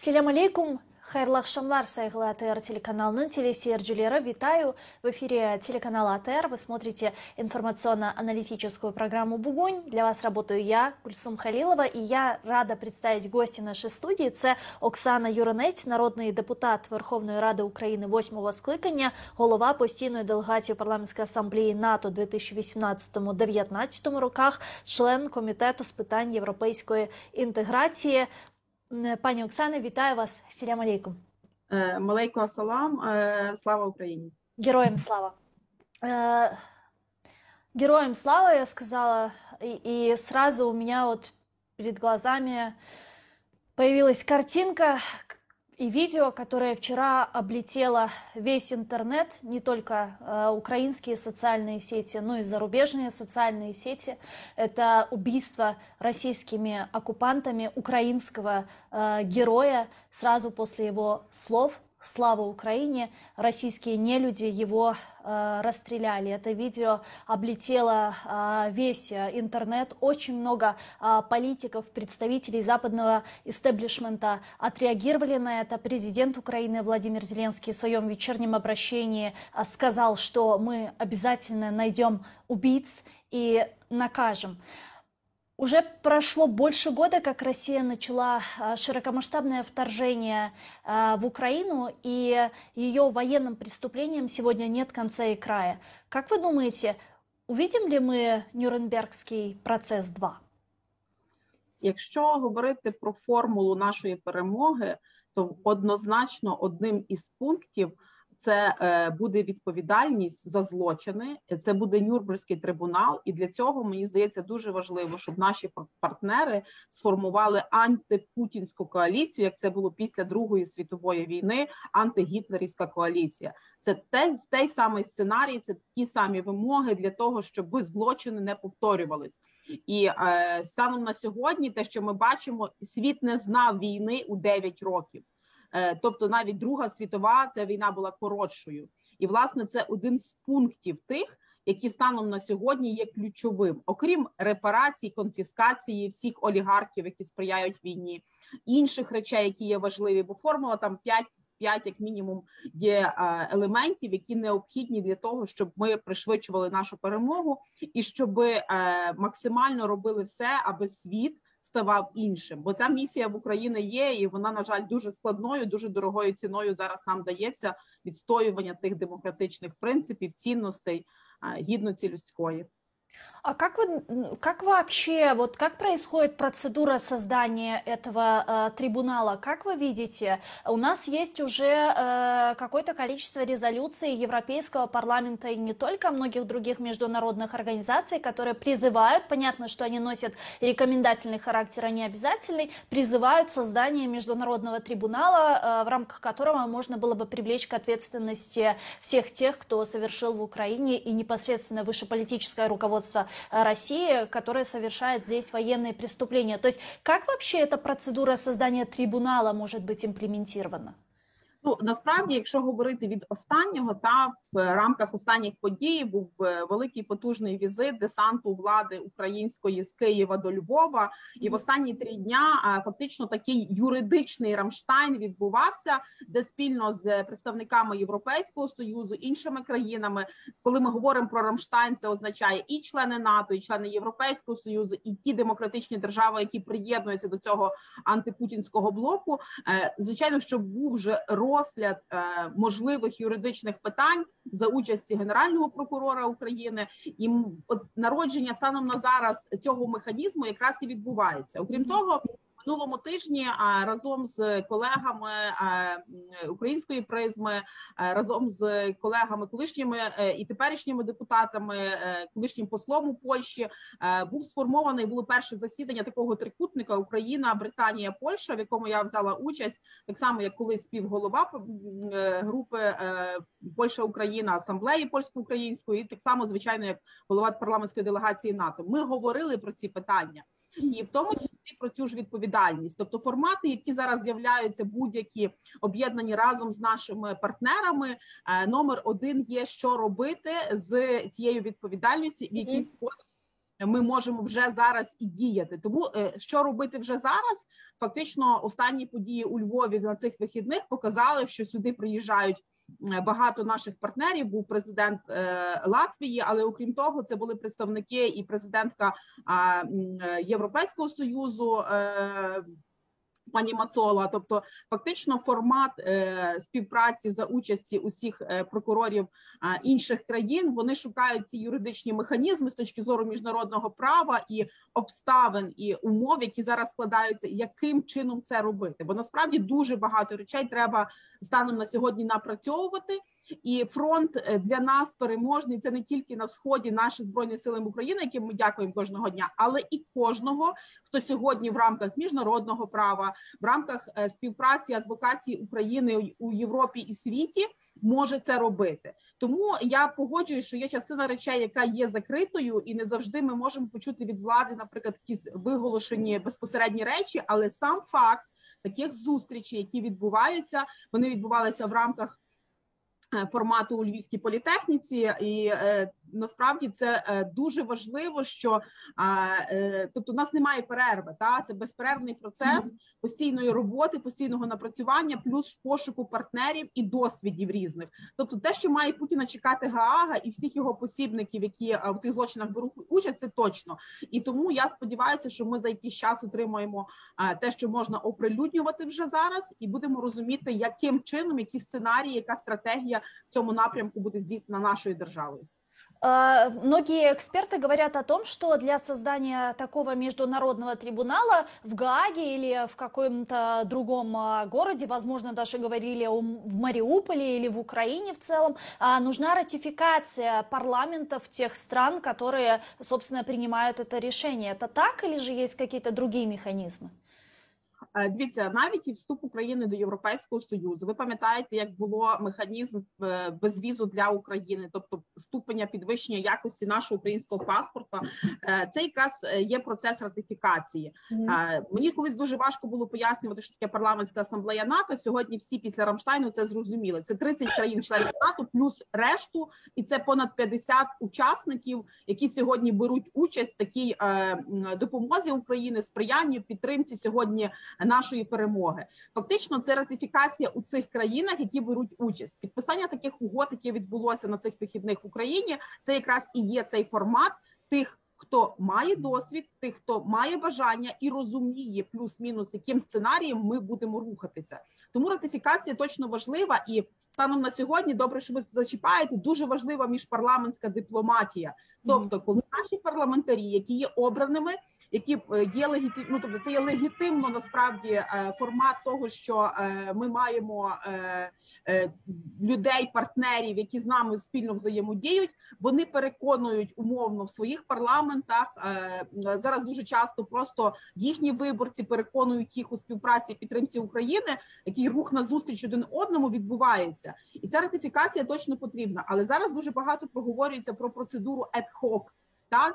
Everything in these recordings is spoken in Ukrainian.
Ассаляму алейкум. Хайырлы акшамлар, сайгылы АТР телеканалының телесерджілері. Витаю. В эфире телеканала АТР. Вы смотрите информационно-аналитическую программу «Бугунь». Для вас работаю я, Гульсум Халилова, и я рада представить гості нашої студії. Це Оксана Юринець, народний депутат Верховної Ради України 8-го скликання, голова постійної делегації парламентської асамблеї НАТО 2018-2019 роках, член комітету з питань європейської інтеграції. Пані Оксане, вітаю вас. Салям алейкум. Малейкум ассалам. Слава Україні. Героям слава. Героям слава, я сказала. И сразу у меня вот перед глазами появилась картинка и видео, которое вчера облетело весь интернет, не только украинские социальные сети, но и зарубежные социальные сети. Это убийство российскими оккупантами украинского героя. Сразу после его слов «Слава Украине!» российские нелюди его расстреляли. Это видео облетело весь интернет. Очень много политиков, представителей западного истеблишмента отреагировали на это. Президент Украины Владимир Зеленский в своем вечернем обращении сказал, что мы обязательно найдем убийц и накажем. Уже прошло больше года, как Россия начала широкомасштабное вторжение в Украину, и ее военным преступлениям сегодня нет конца и края. Как вы думаете, увидим ли мы Нюрнбергский процесс 2? Якщо говорити про формулу нашої перемоги, то однозначно одним із пунктів це буде відповідальність за злочини, це буде Нюрнберзький трибунал, і для цього, мені здається, дуже важливо, щоб наші партнери сформували антипутінську коаліцію, як це було після Другої світової війни, антигітлерівська коаліція. Це той самий сценарій, це ті самі вимоги для того, щоб злочини не повторювались. І станом на сьогодні, те, що ми бачимо, світ не знав війни у 9 років. Тобто навіть Друга світова, ця війна була коротшою. І, власне, це один з пунктів тих, які станом на сьогодні є ключовим. Окрім репарацій, конфіскації всіх олігархів, які сприяють війні, інших речей, які є важливі, бо формула там 5 як мінімум є елементів, які необхідні для того, щоб ми пришвидшували нашу перемогу і щоб максимально робили все, аби світ ставав іншим. Бо та місія в Україні є, і вона, на жаль, дуже складною, дуже дорогою ціною зараз нам дається відстоювання тих демократичних принципів, цінностей, гідності людської. А как вообще, вот как происходит процедура создания этого трибунала? Как вы видите, у нас есть уже какое-то количество резолюций Европейского парламента и не только, многих других международных организаций, которые призывают, понятно, что они носят рекомендательный характер, а не обязательный, призывают создание международного трибунала, в рамках которого можно было бы привлечь к ответственности всех тех, кто совершил в Украине и непосредственно высшеполитическое руководство России, которая совершает здесь военные преступления. То есть как вообще эта процедура создания трибунала может быть имплементирована? Ну, насправді, якщо говорити від останнього, та в рамках останніх подій був великий потужний візит десанту влади української з Києва до Львова. І в останні 3 дня фактично такий юридичний Рамштайн відбувався, де спільно з представниками Європейського Союзу, іншими країнами, коли ми говоримо про Рамштайн, це означає і члени НАТО, і члени Європейського Союзу, і ті демократичні держави, які приєднуються до цього антипутінського блоку. Звичайно, що був вже розгляд можливих юридичних питань за участі Генерального прокурора України, і народження станом на зараз цього механізму якраз і відбувається. Окрім того, минулому тижні разом з колегами української призми, разом з колегами колишніми і теперішніми депутатами, колишнім послом у Польщі, був сформований, було перше засідання такого трикутника Україна, Британія, Польща, в якому я взяла участь, так само як колись співголова групи Польща-Україна, асамблеї польсько-української, і так само, звичайно, як голова парламентської делегації НАТО. Ми говорили про ці питання. І в тому числі про цю ж відповідальність. Тобто формати, які зараз з'являються будь-які об'єднані разом з нашими партнерами, номер 1 є, що робити з цією відповідальністю, в який спосіб ми можемо вже зараз і діяти. Тому що робити вже зараз? Фактично, останні події у Львові на цих вихідних показали, що сюди приїжджають багато наших партнерів. Був президент Латвії, але окрім того, це були представники і президентка Європейського Союзу. Пані Мацола, тобто фактично формат співпраці за участі усіх прокурорів інших країн, вони шукають ці юридичні механізми з точки зору міжнародного права і обставин і умов, які зараз складаються, яким чином це робити. Бо насправді дуже багато речей треба станом на сьогодні напрацьовувати. І фронт для нас переможний. Це не тільки на сході наші Збройні Сили України, яким ми дякуємо кожного дня, але і кожного, хто сьогодні в рамках міжнародного права, в рамках співпраці адвокації України у Європі і світі може це робити. Тому я погоджуюсь, що є частина речей, яка є закритою, і не завжди ми можемо почути від влади, наприклад, якісь виголошені безпосередні речі, але сам факт таких зустрічей, які відбуваються, вони відбувалися в рамках формату у Львівській політехніці, і насправді це дуже важливо, що тобто у нас немає перерви, це безперервний процес постійної роботи, постійного напрацювання, плюс пошуку партнерів і досвідів різних. Тобто те, що має Путіна чекати Гаага і всіх його посібників, які в тих злочинах беруть участь, це точно. І тому я сподіваюся, що ми за якийсь час отримаємо те, що можна оприлюднювати вже зараз, і будемо розуміти, яким чином, які сценарії, яка стратегія в цьому напрямку буде здійснена нашою державою. Многие эксперты говорят о том, что для создания такого международного трибунала в Гааге или в каком-то другом городе, возможно, даже говорили в Мариуполе или в Украине в целом, нужна ратификация парламентов тех стран, которые, собственно, принимают это решение. Это так или же есть какие-то другие механизмы? Дивіться, навіть і вступ України до Європейського Союзу. Ви пам'ятаєте, як було механізм безвізу для України, тобто ступеня підвищення якості нашого українського паспорта. Це якраз є процес ратифікації. Мені колись дуже важко було пояснювати, що таке парламентська асамблея НАТО. Сьогодні всі після Рамштайну це зрозуміли. Це 30 країн-членів НАТО плюс решту, і це понад 50 учасників, які сьогодні беруть участь в такій допомозі України, сприянню, підтримці сьогодні нашої перемоги. Фактично, це ратифікація у цих країнах, які беруть участь. Підписання таких угод, яке відбулося на цих вихідних в Україні, це якраз і є цей формат тих, хто має досвід, тих, хто має бажання і розуміє плюс-мінус, яким сценарієм ми будемо рухатися. Тому ратифікація точно важлива, і станом на сьогодні, добре, що ви це зачіпаєте, дуже важлива міжпарламентська дипломатія. Тобто, коли наші парламентарі, які є обраними, які є легітимно, тобто це є легітимно насправді формат того, що ми маємо людей, партнерів, які з нами спільно взаємодіють. Вони переконують умовно в своїх парламентах. Зараз дуже часто просто їхні виборці переконують їх у співпраці і підтримці України, який рух назустріч один одному відбувається. І ця ратифікація точно потрібна. Але зараз дуже багато проговорюється про процедуру ad hoc.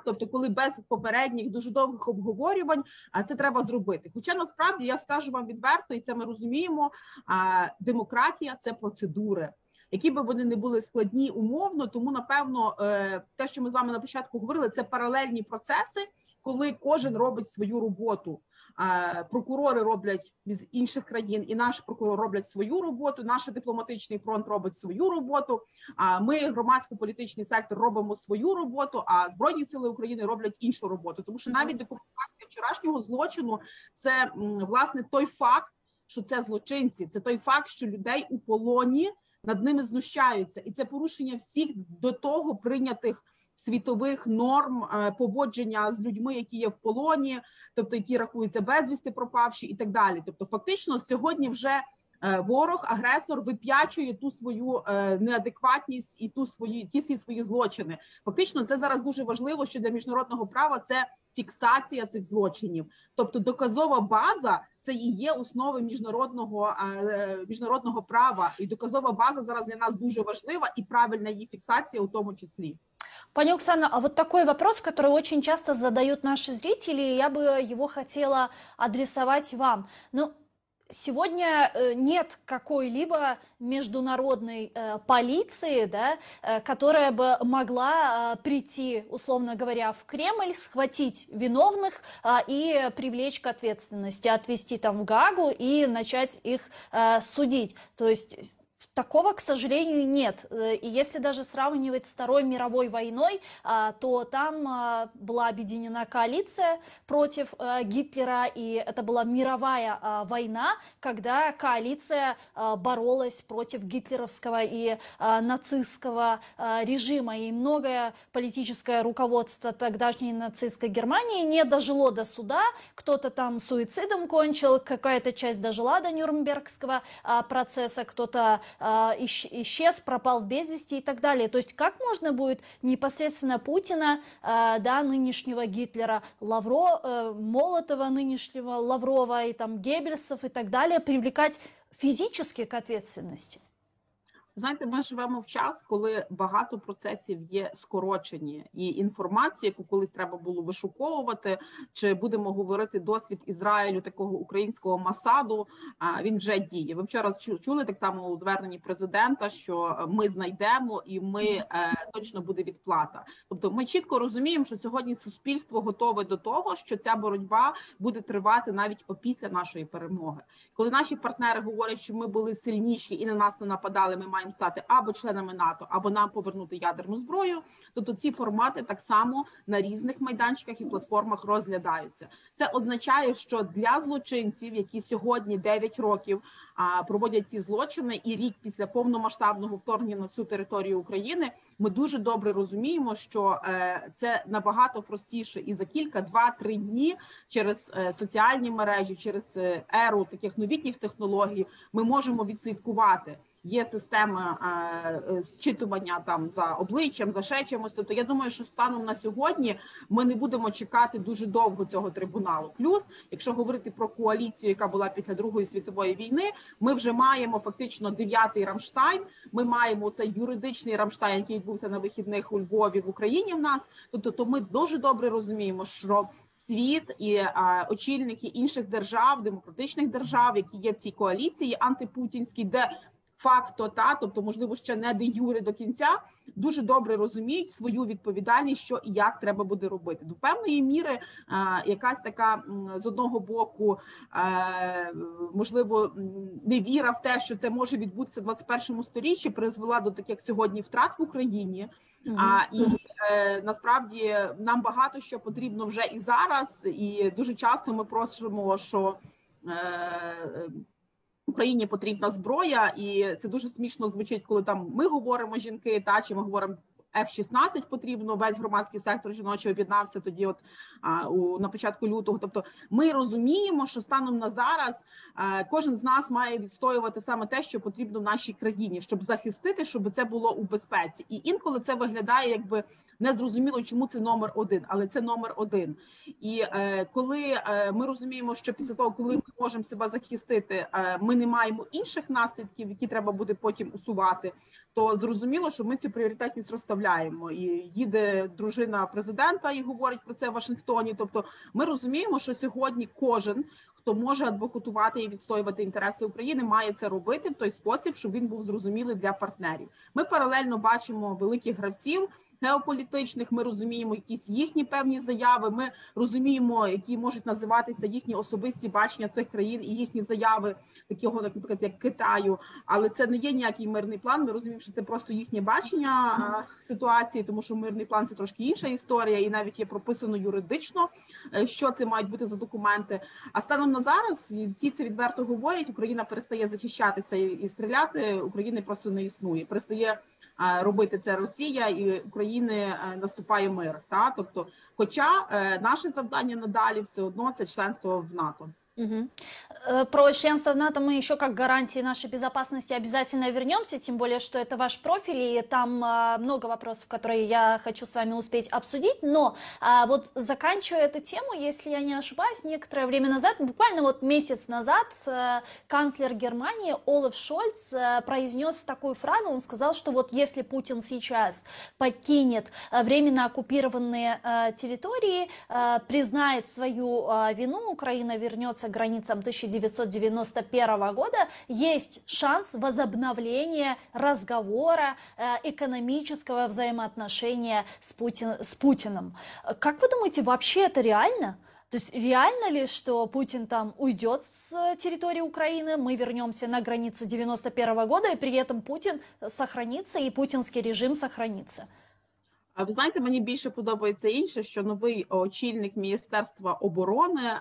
Тобто, коли без попередніх дуже довгих обговорювань, це треба зробити. Хоча насправді, я скажу вам відверто, і це ми розуміємо, демократія – це процедури. Які би вони не були складні умовно, тому, напевно, те, що ми з вами на початку говорили, це паралельні процеси, коли кожен робить свою роботу. Прокурори роблять з інших країн, і наш прокурор роблять свою роботу, наш дипломатичний фронт робить свою роботу, ми, громадсько-політичний сектор, робимо свою роботу, а Збройні Сили України роблять іншу роботу. Тому що навіть документація вчорашнього злочину – це, власне, той факт, що це злочинці, це той факт, що людей у полоні, над ними знущаються. І це порушення всіх до того прийнятих світових норм поводження з людьми, які є в полоні, тобто які рахуються безвісти пропавші і так далі. Тобто фактично сьогодні вже ворог, агресор вип'ячує ту свою неадекватність і ті всі свої злочини. Фактично це зараз дуже важливо, що для міжнародного права це фіксація цих злочинів. Тобто доказова база – це і є основи міжнародного права. І доказова база зараз для нас дуже важлива, і правильна її фіксація у тому числі. Пані Оксана, а вот такой вопрос, который очень часто задают наши зрители, я бы его хотела адресовать вам. Ну, сегодня нет какой-либо международной полиции, да, которая бы могла прийти, условно говоря, в Кремль, схватить виновных и привлечь к ответственности, отвезти там в Гаагу и начать их судить. То есть такого, к сожалению, нет. И если даже сравнивать с Второй мировой войной, то там была объединена коалиция против Гитлера, и это была мировая война, когда коалиция боролась против гитлеровского и нацистского режима. И многое политическое руководство тогдашней нацистской Германии не дожило до суда, кто-то там суицидом кончил, какая-то часть дожила до Нюрнбергского процесса, кто-то исчез, пропал без вести и так далее. То есть как можно будет непосредственно Путина, да, нынешнего Гитлера, Молотова, нынешнего Лаврова і там Геббельсов і так далі привлекать фізично к ответственности? Знаєте, ми живемо в час, коли багато процесів є скорочені, і інформацію, яку колись треба було вишуковувати, чи будемо говорити досвід Ізраїлю, такого українського Масаду, він вже діє. Ви вчора чули так само у зверненні президента, що ми знайдемо і ми точно буде відплата. Тобто ми чітко розуміємо, що сьогодні суспільство готове до того, що ця боротьба буде тривати навіть опісля нашої перемоги. Коли наші партнери говорять, що ми були сильніші і на нас не нападали, ми маємо стати або членами НАТО, або нам повернути ядерну зброю, тобто ці формати так само на різних майданчиках і платформах розглядаються. Це означає, що для злочинців, які сьогодні 9 років проводять ці злочини, і рік після повномасштабного вторгнення на цю територію України, ми дуже добре розуміємо, що це набагато простіше, і за кілька, 2-3 дні через соціальні мережі, через еру таких новітніх технологій ми можемо відслідкувати. Є система зчитування там за обличчям, за ще чимось. Тобто я думаю, що станом на сьогодні ми не будемо чекати дуже довго цього трибуналу. Плюс, якщо говорити про коаліцію, яка була після Другої світової війни, ми вже маємо фактично 9-й Рамштайн, ми маємо цей юридичний Рамштайн, який відбувся на вихідних у Львові, в Україні в нас. Тобто ми дуже добре розуміємо, що світ і очільники інших держав, демократичних держав, які є в цій коаліції антипутінській, де факто, тобто, можливо, ще не де юре до кінця, дуже добре розуміють свою відповідальність, що і як треба буде робити. До певної міри якась така, з одного боку, можливо, невіра в те, що це може відбутися в 21 сторіччі, призвела до таких сьогодні втрат в Україні. І насправді нам багато що потрібно вже і зараз, і дуже часто ми просимо, що Україні потрібна зброя, і це дуже смішно звучить, коли там ми говоримо жінки, чи ми говоримо F-16 потрібно, весь громадський сектор жіночий об'єднався тоді на початку лютого. Тобто ми розуміємо, що станом на зараз кожен з нас має відстоювати саме те, що потрібно в нашій країні, щоб захистити, щоб це було у безпеці. І інколи це виглядає якби незрозуміло, чому це номер один, але це номер один. І коли ми розуміємо, що після того, коли ми можемо себе захистити, ми не маємо інших наслідків, які треба буде потім усувати, то зрозуміло, що ми цю пріоритетність розставляємо. І їде дружина президента і говорить про це в Вашингтоні. Тобто ми розуміємо, що сьогодні кожен, хто може адвокатувати і відстоювати інтереси України, має це робити в той спосіб, щоб він був зрозумілий для партнерів. Ми паралельно бачимо великих гравців геополітичних, ми розуміємо якісь їхні певні заяви, ми розуміємо, які можуть називатися їхні особисті бачення цих країн і їхні заяви, такого, наприклад, як Китаю, але це не є ніякий мирний план, ми розуміємо, що це просто їхнє бачення ситуації, тому що мирний план – це трошки інша історія, і навіть є прописано юридично, що це мають бути за документи. А станом на зараз, і всі це відверто говорять, Україна перестає захищатися і стріляти, України просто не існує, перестає робити це Росія, і України наступає мир. Тобто, хоча наше завдання надалі все одно це членство в НАТО. Угу. Про членство в НАТО мы еще как гарантии нашей безопасности обязательно вернемся, тем более, что это ваш профиль, и там много вопросов, которые я хочу с вами успеть обсудить, но вот заканчивая эту тему, если я не ошибаюсь, некоторое время назад, буквально вот месяц назад, канцлер Германии Олаф Шольц произнес такую фразу, он сказал, что вот если Путин сейчас покинет временно оккупированные территории, признает свою вину, Украина вернется границам 1991 года, есть шанс возобновления разговора, экономического взаимоотношения с Путиным. Как вы думаете, вообще это реально? То есть реально ли, что Путин там уйдет с территории Украины, мы вернемся на границы 91 года, и при этом Путин сохранится, и путінський режим сохранится? Ви знаєте, мені більше подобається інше, що новий очільник Міністерства оборони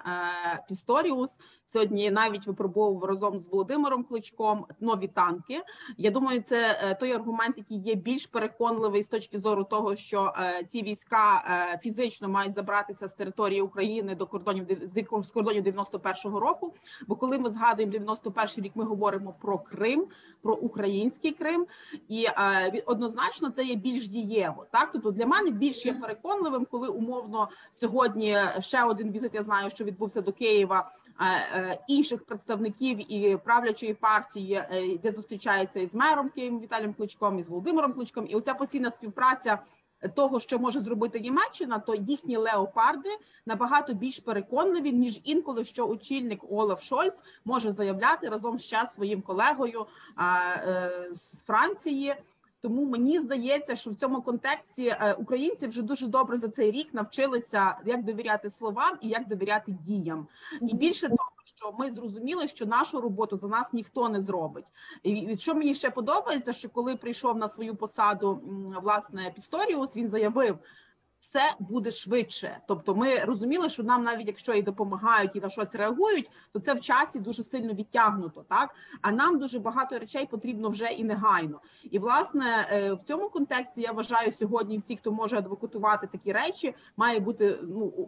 Пісторіус сьогодні навіть випробовував разом з Володимиром Кличком нові танки. Я думаю, це той аргумент, який є більш переконливий з точки зору того, що ці війська фізично мають забратися з території України до кордонів 91-го року. Бо коли ми згадуємо 91-й рік, ми говоримо про Крим, про український Крим, і однозначно це є більш дієво. Так, тобто для мене більш є переконливим, коли умовно сьогодні ще один візит, я знаю, що відбувся до Києва, інших представників і правлячої партії, де зустрічається із мером Києва Віталієм Кличком, із Володимиром Кличком, і оця постійна співпраця того, що може зробити Німеччина, то їхні леопарди набагато більш переконливі, ніж інколи, що очільник Олаф Шольц може заявляти разом з своїм колегою з Франції. Тому мені здається, що в цьому контексті українці вже дуже добре за цей рік навчилися, як довіряти словам і як довіряти діям. І більше того, що ми зрозуміли, що нашу роботу за нас ніхто не зробить. І що мені ще подобається, що коли прийшов на свою посаду, власне, Пісторіус, він заявив, все буде швидше. Тобто ми розуміли, що нам навіть якщо і допомагають, і на щось реагують, то це в часі дуже сильно відтягнуто, так? А нам дуже багато речей потрібно вже і негайно. І, власне, в цьому контексті я вважаю, сьогодні всі, хто може адвокатувати такі речі, має бути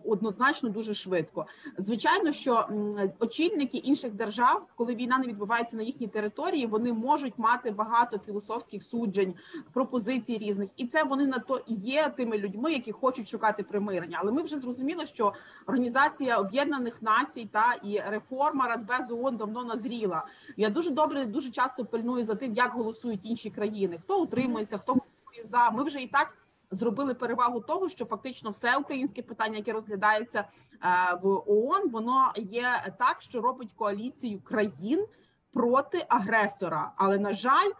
однозначно дуже швидко. Звичайно, що очільники інших держав, коли війна не відбувається на їхній території, вони можуть мати багато філософських суджень, пропозицій різних. І це вони на то і є тими людьми, які хочуть шукати примирення. Але ми вже зрозуміли, що Організація Об'єднаних Націй та і реформа Радбезу ООН давно назріла. Я дуже часто пильную за тим, як голосують інші країни. Хто утримується, хто голосує за. Ми вже і так зробили перевагу того, що фактично все українське питання, яке розглядається в ООН, воно є так, що робить коаліцію країн проти агресора. Але, на жаль,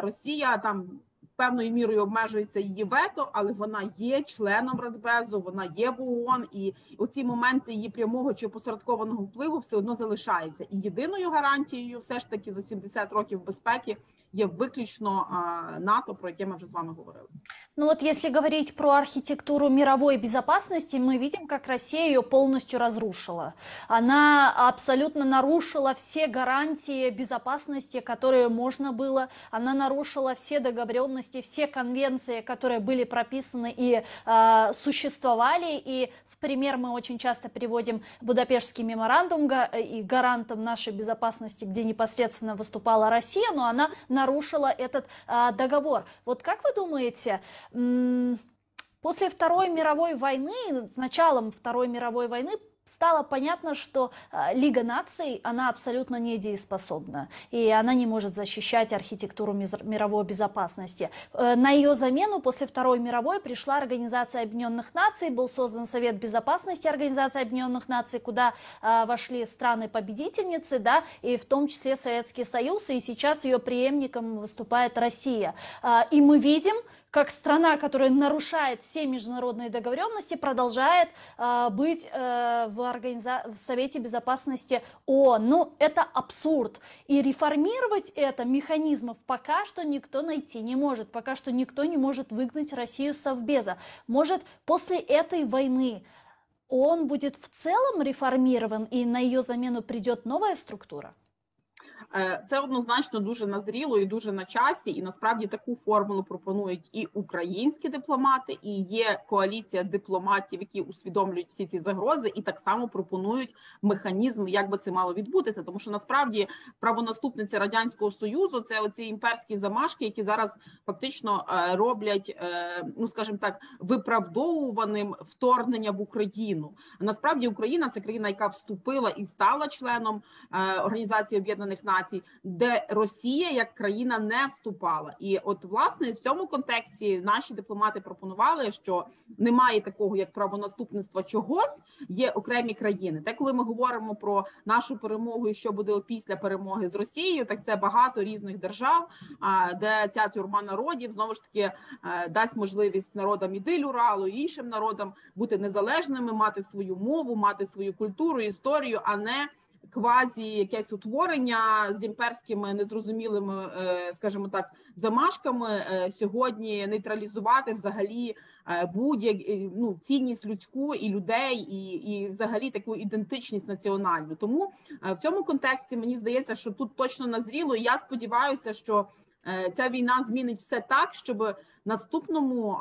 Росія там певною мірою обмежується її вето, але вона є членом Радбезу, вона є в ООН, і оці моменти її прямого чи опосередкованого впливу все одно залишаються. І єдиною гарантією все ж таки за 70 років безпеки є виключно НАТО, про яке ми вже з вами говорили. Ну вот если говорить про архитектуру мировой безопасности, мы видим, как Россия ее полностью разрушила. Она абсолютно нарушила все гарантии безопасности, которые можно было. Она нарушила все договоренности, все конвенции, которые были прописаны и существовали. И в пример мы очень часто приводим Будапештский меморандум и гарантом нашей безопасности, где непосредственно выступала Россия, но она нарушила этот договор. Вот как вы думаете, после Второй мировой войны, с началом Второй мировой войны, стало понятно, что Лига наций, она абсолютно недееспособна, и она не может защищать архитектуру мировой безопасности. На ее замену после Второй мировой пришла Организация Объединенных Наций, был создан Совет Безопасности Организации Объединенных Наций, куда вошли страны-победительницы, да, и в том числе Советский Союз, и сейчас ее преемником выступает Россия. И мы видим, как страна, которая нарушает все международные договоренности, продолжает быть в Совете Безопасности ООН. Ну, это абсурд. И реформировать это механизмов пока что никто найти не может. Пока что никто не может выгнать Россию с Совбеза. Может, после этой войны ООН будет в целом реформирован, и на ее замену придет новая структура? Це однозначно дуже назріло і дуже на часі, і насправді таку формулу пропонують і українські дипломати, і є коаліція дипломатів, які усвідомлюють всі ці загрози, і так само пропонують механізм, як би це мало відбутися. Тому що насправді правонаступниця Радянського Союзу – це оці імперські замашки, які зараз фактично роблять, ну скажімо так, виправдовуваним вторгнення в Україну. А насправді Україна – це країна, яка вступила і стала членом Організації Об'єднаних Націй, Націй, де Росія як країна не вступала. І от, власне, в цьому контексті наші дипломати пропонували, що немає такого, як правонаступництва чогось, є окремі країни. Те, коли ми говоримо про нашу перемогу і що буде після перемоги з Росією, так це багато різних держав, де ця тюрма народів, знову ж таки, дасть можливість народам Іди Уралу і іншим народам бути незалежними, мати свою мову, мати свою культуру, історію, а не квазі якесь утворення з імперськими незрозумілими, скажімо так, замашками сьогодні нейтралізувати взагалі будь-яку цінність людську і людей, і взагалі таку ідентичність національну. Тому в цьому контексті мені здається, що тут точно назріло, і я сподіваюся, що ця війна змінить все так, щоб наступному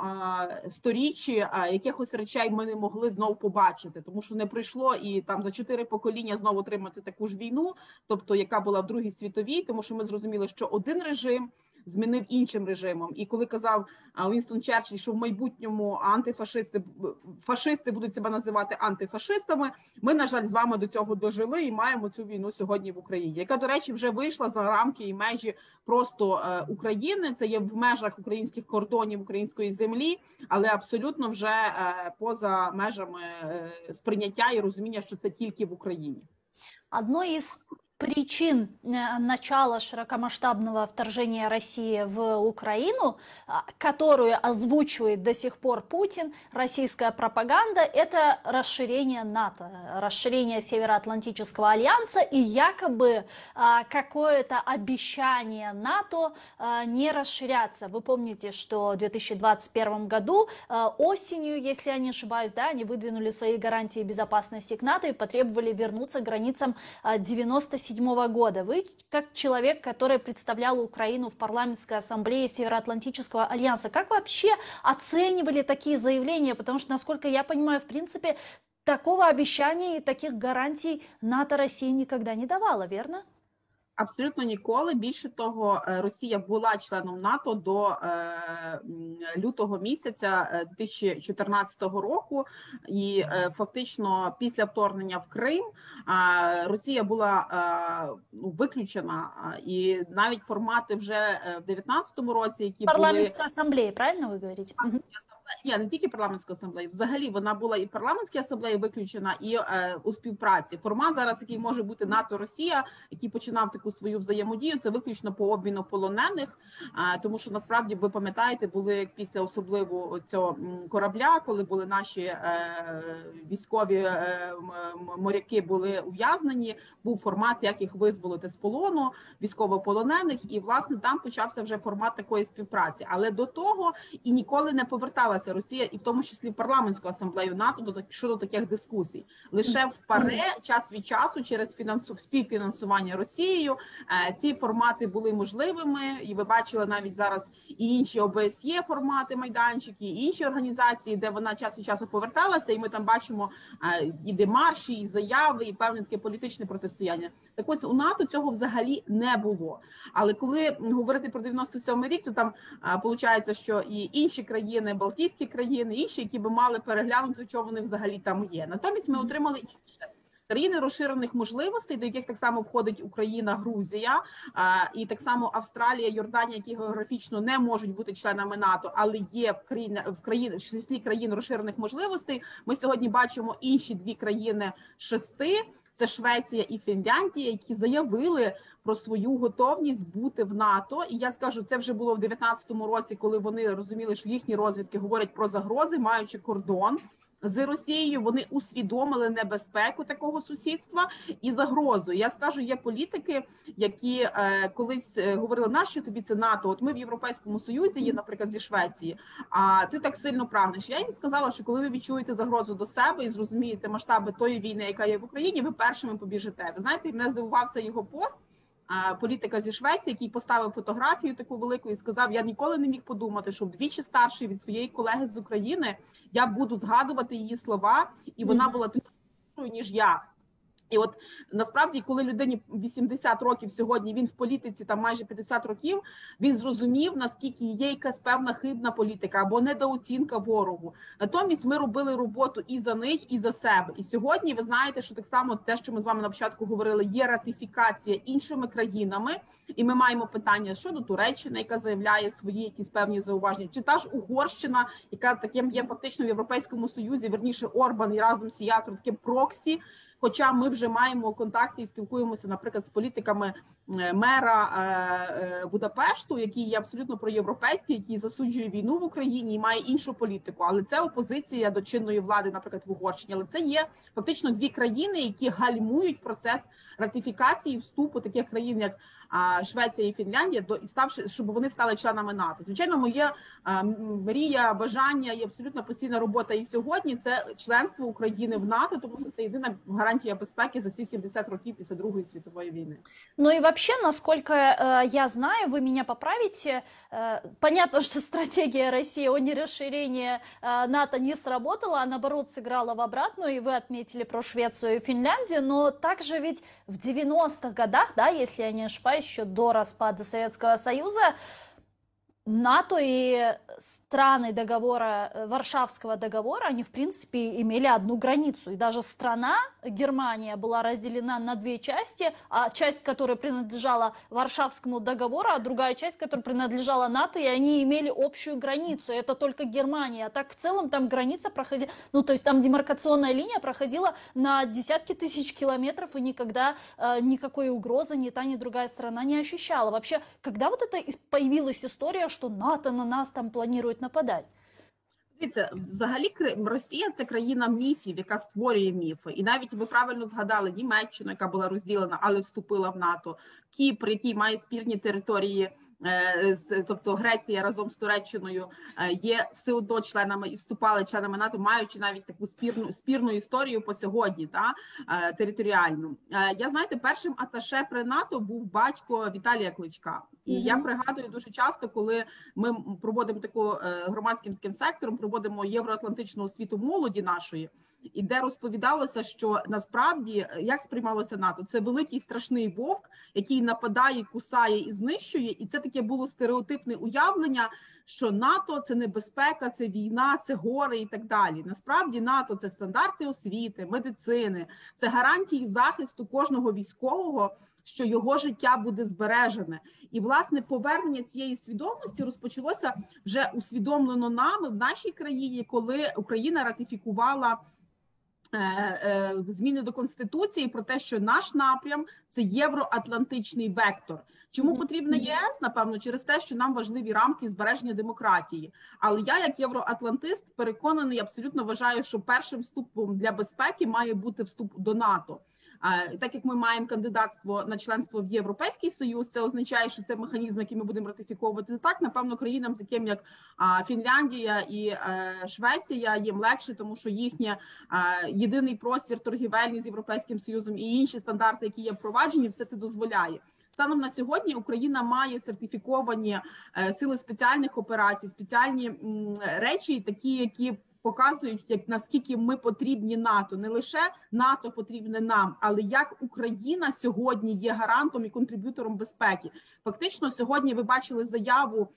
сторіччі якихось речей ми не могли знову побачити, тому що не прийшло і там за 4 покоління знову отримати таку ж війну, тобто яка була в Другій світовій, тому що ми зрозуміли, що один режим змінив іншим режимом. І коли казав Вінстон Черчилль, що в майбутньому фашисти будуть себе називати антифашистами, ми, на жаль, з вами до цього дожили і маємо цю війну сьогодні в Україні, яка, до речі, вже вийшла за рамки і межі просто України. Це є в межах українських кордонів, української землі, але абсолютно вже поза межами сприйняття і розуміння, що це тільки в Україні. Одной из причин начала широкомасштабного вторжения России в Украину, которую озвучивает до сих пор Путин, российская пропаганда, это расширение НАТО, расширение Североатлантического альянса и якобы какое-то обещание НАТО не расширяться. Вы помните, что в 2021 году осенью, если я не ошибаюсь, да, они выдвинули свои гарантии безопасности к НАТО и потребовали вернуться к границам 1997 года. Вы, как человек, который представлял Украину в парламентской ассамблее Североатлантического альянса, как вообще оценивали такие заявления? Потому что, насколько я понимаю, в принципе, такого обещания и таких гарантий НАТО России никогда не давала, верно? Абсолютно ніколи. Більше того, Росія була членом НАТО до лютого місяця 2014 року, і фактично після вторгнення в Крим Росія була виключена, і навіть формати вже в 19-му році, які були... Парламентська асамблея, правильно ви говорите? Ні, не тільки парламентської асамблеї, взагалі вона була і в парламентській асамблеї виключена, і у співпраці. Формат зараз, який може бути НАТО-Росія, який починав таку свою взаємодію, це виключно по обміну полонених, тому що насправді, ви пам'ятаєте, були після особливо цього корабля, коли були наші військові моряки були ув'язнені, був формат, як їх визволити з полону, військовополонених, і власне там почався вже формат такої співпраці. Але до того і ніколи не поверталася Росія, і в тому числі в парламентську асамблею НАТО, щодо таких дискусій. Лише в ПАРЕ час від часу через співфінансування Росією ці формати були можливими, і ви бачили навіть зараз і інші ОБСЄ формати, майданчики, і інші організації, де вона час від часу поверталася, і ми там бачимо і демарші, і заяви, і певне таке політичне протистояння. Так ось у НАТО цього взагалі не було. Але коли говорити про 97-й рік, то там виходить, що і інші країни, Балтійські країни, інші, які би мали переглянути, що вони взагалі там є. Натомість ми отримали інше. Країни розширених можливостей, до яких так само входить Україна, Грузія, і так само Австралія, Йорданія, які географічно не можуть бути членами НАТО, але є в числі країн розширених можливостей. Ми сьогодні бачимо інші 2 країни з 6, це Швеція і Фінляндія, які заявили про свою готовність бути в НАТО. І я скажу, це вже було в 19-му році, коли вони розуміли, що їхні розвідки говорять про загрози, маючи кордон з Росією, вони усвідомили небезпеку такого сусідства і загрозу. Я скажу, є політики, які колись говорили, нащо тобі це НАТО? От ми в Європейському Союзі є, наприклад, зі Швеції, а ти так сильно прагнеш. Я їм сказала, що коли ви відчуєте загрозу до себе і зрозумієте масштаби тої війни, яка є в Україні, ви першими побіжите. Ви знаєте, мене здивував це його пост, політика зі Швеції, який поставив фотографію таку велику і сказав, я ніколи не міг подумати, що вдвічі старший від своєї колеги з України, я буду згадувати її слова, і вона була такою, ніж я. І от насправді, коли людині 80 років сьогодні, він в політиці там майже 50 років, він зрозумів, наскільки є якась певна хибна політика або недооцінка ворогу. Натомість ми робили роботу і за них, і за себе. І сьогодні ви знаєте, що так само те, що ми з вами на початку говорили, є ратифікація іншими країнами, і ми маємо питання щодо Туреччини, яка заявляє свої якісь певні зауваження, чи та ж Угорщина, яка таким є фактично в Європейському Союзі, верніше Орбан і разом з Сіятром таким проксі. Хоча ми вже маємо контакти і спілкуємося, наприклад, з політиками мера Будапешту, який є абсолютно проєвропейський, який засуджує війну в Україні і має іншу політику. Але це опозиція до чинної влади, наприклад, в Угорщині. Але це є фактично дві країни, які гальмують процес ратифікації вступу таких країн, як Швеція і Фінляндія, щоб вони стали членами НАТО. Звичайно, моя мрія, бажання і абсолютно постійна робота і сьогодні – це членство України в НАТО, тому що це єдина гарантія безпеки за ці 70 років після Другої світової війны. Ну и вообще, насколько я знаю, вы меня поправите, понятно, что стратегия России о нерасширении НАТО не сработала, а наоборот сыграла в обратную, и вы отметили про Швецию и Финляндию, но также ведь в 90-х годах, да, если я не ошибаюсь, еще до распада Советского Союза, НАТО и страны договора, Варшавского договора, они, в принципе, имели одну границу. И даже страна, Германия, была разделена на две части, а часть, которая принадлежала Варшавскому договору, а другая часть, которая принадлежала НАТО, и они имели общую границу. Это только Германия. А так, в целом, там граница проходила, ну, то есть там демаркационная линия проходила на десятки тысяч километров, и никогда никакой угрозы ни та, ни другая страна не ощущала. Вообще, когда вот это появилась история, что НАТО на нас там планують нападати? Дивіться, взагалі Росія – це країна міфів, яка створює міфи. І навіть ви правильно згадали Німеччину, яка була розділена, але вступила в НАТО, Кіпр, який має спірні території, тобто Греція разом з Туреччиною є все одно членами і вступали членами НАТО, маючи навіть таку спірну історію по сьогодні, територіальну. Я, знаєте, першим аташе при НАТО був батько Віталія Кличка. І я пригадую дуже часто, коли ми проводимо таку громадським сектором, проводимо євроатлантичну освіту молоді нашої, і де розповідалося, що насправді, як сприймалося НАТО, це великий страшний вовк, який нападає, кусає і знищує, і це таке було стереотипне уявлення, що НАТО – це небезпека, це війна, це гори і так далі. Насправді НАТО – це стандарти освіти, медицини, це гарантії захисту кожного військового, що його життя буде збережене. І, власне, повернення цієї свідомості розпочалося вже усвідомлено нами в нашій країні, коли Україна ратифікувала зміни до Конституції про те, що наш напрям – це євроатлантичний вектор. Чому потрібна ЄС? Напевно, через те, що нам важливі рамки збереження демократії. Але я, як євроатлантист, переконаний, абсолютно вважаю, що першим вступом для безпеки має бути вступ до НАТО. Так як ми маємо кандидатство на членство в Європейський Союз, це означає, що це механізм, який ми будемо ратифіковувати. Так, напевно, країнам таким, як Фінляндія і Швеція, їм легше, тому що їхній єдиний простір торгівельний з Європейським Союзом і інші стандарти, які є впроваджені, все це дозволяє. Станом на сьогодні Україна має сертифіковані сили спеціальних операцій, спеціальні речі, такі, які показують, як наскільки ми потрібні НАТО. Не лише НАТО потрібне нам, але як Україна сьогодні є гарантом і контриб'ютором безпеки. Фактично, сьогодні ви бачили заяву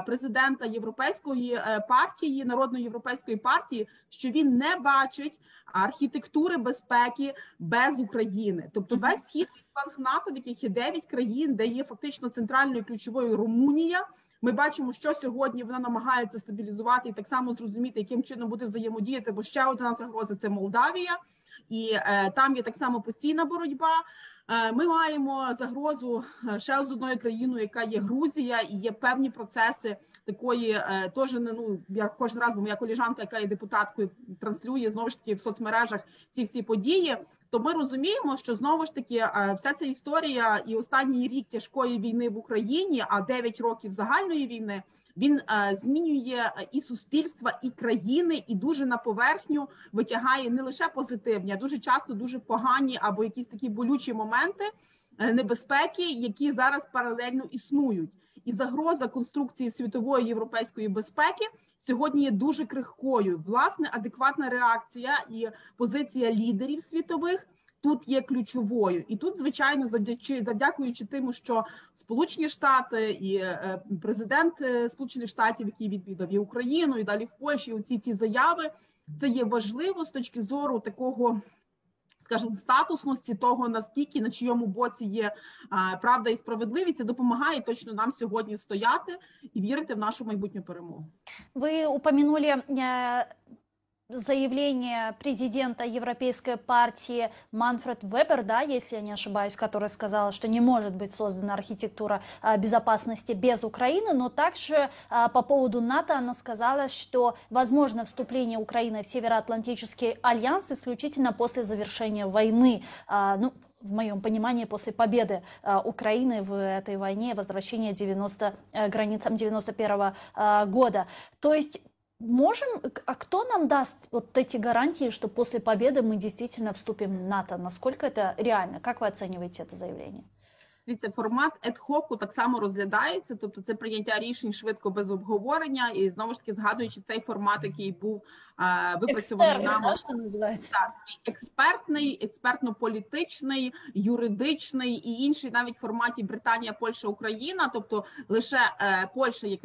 президента Європейської партії, Народної європейської партії, що він не бачить архітектури безпеки без України. Тобто весь східний фланг НАТО, в яких є 9 країн, де є фактично центральною ключовою Румунія. Ми бачимо, що сьогодні вона намагається стабілізувати і так само зрозуміти, яким чином буде взаємодіяти, бо ще одна загроза – це Молдавія, і там є так само постійна боротьба. Ми маємо загрозу ще з одною країною, яка є Грузія, і є певні процеси такої, теж, я кожен раз, бо моя колежанка, яка є депутаткою, транслює, знову ж таки, в соцмережах ці всі події, то ми розуміємо, що, знову ж таки, вся ця історія і останній рік тяжкої війни в Україні, а 9 років загальної війни, він змінює і суспільства, і країни, і дуже на поверхню витягає не лише позитивні, а дуже часто дуже погані або якісь такі болючі моменти небезпеки, які зараз паралельно існують. І загроза конструкції світової європейської безпеки сьогодні є дуже крихкою. Власне, адекватна реакція і позиція лідерів світових тут є ключовою. І тут, звичайно, завдякуючи тому, що Сполучені Штати і президент Сполучених Штатів, який відвідав і Україну, і далі в Польщі, оці ці заяви, це є важливо з точки зору такого, скажімо, статусності того, наскільки, на чийому боці є правда і справедливість, це допомагає точно нам сьогодні стояти і вірити в нашу майбутню перемогу. Ви упомянули заявление президента Европейской партии Манфред Вебер, да, если я не ошибаюсь, который сказал, что не может быть создана архитектура безопасности без Украины, но также по поводу НАТО она сказала, что возможно вступление Украины в Североатлантический альянс исключительно после завершения войны. Ну, в моем понимании, после победы Украины в этой войне, возвращения границам 91 года. То есть можем, а кто нам даст вот эти гарантии, что после победы мы действительно вступим в НАТО? Насколько это реально? Как вы оцениваете это заявление? Дивіться, формат ad-hoc так само розглядається, тобто це прийняття рішень швидко, без обговорення, і знову ж таки згадуючи цей формат, який був випрацьований нами. Да, що називається? Так, експертний, експертно-політичний, юридичний і інший навіть в форматі Британія, Польща, Україна, тобто лише Польща є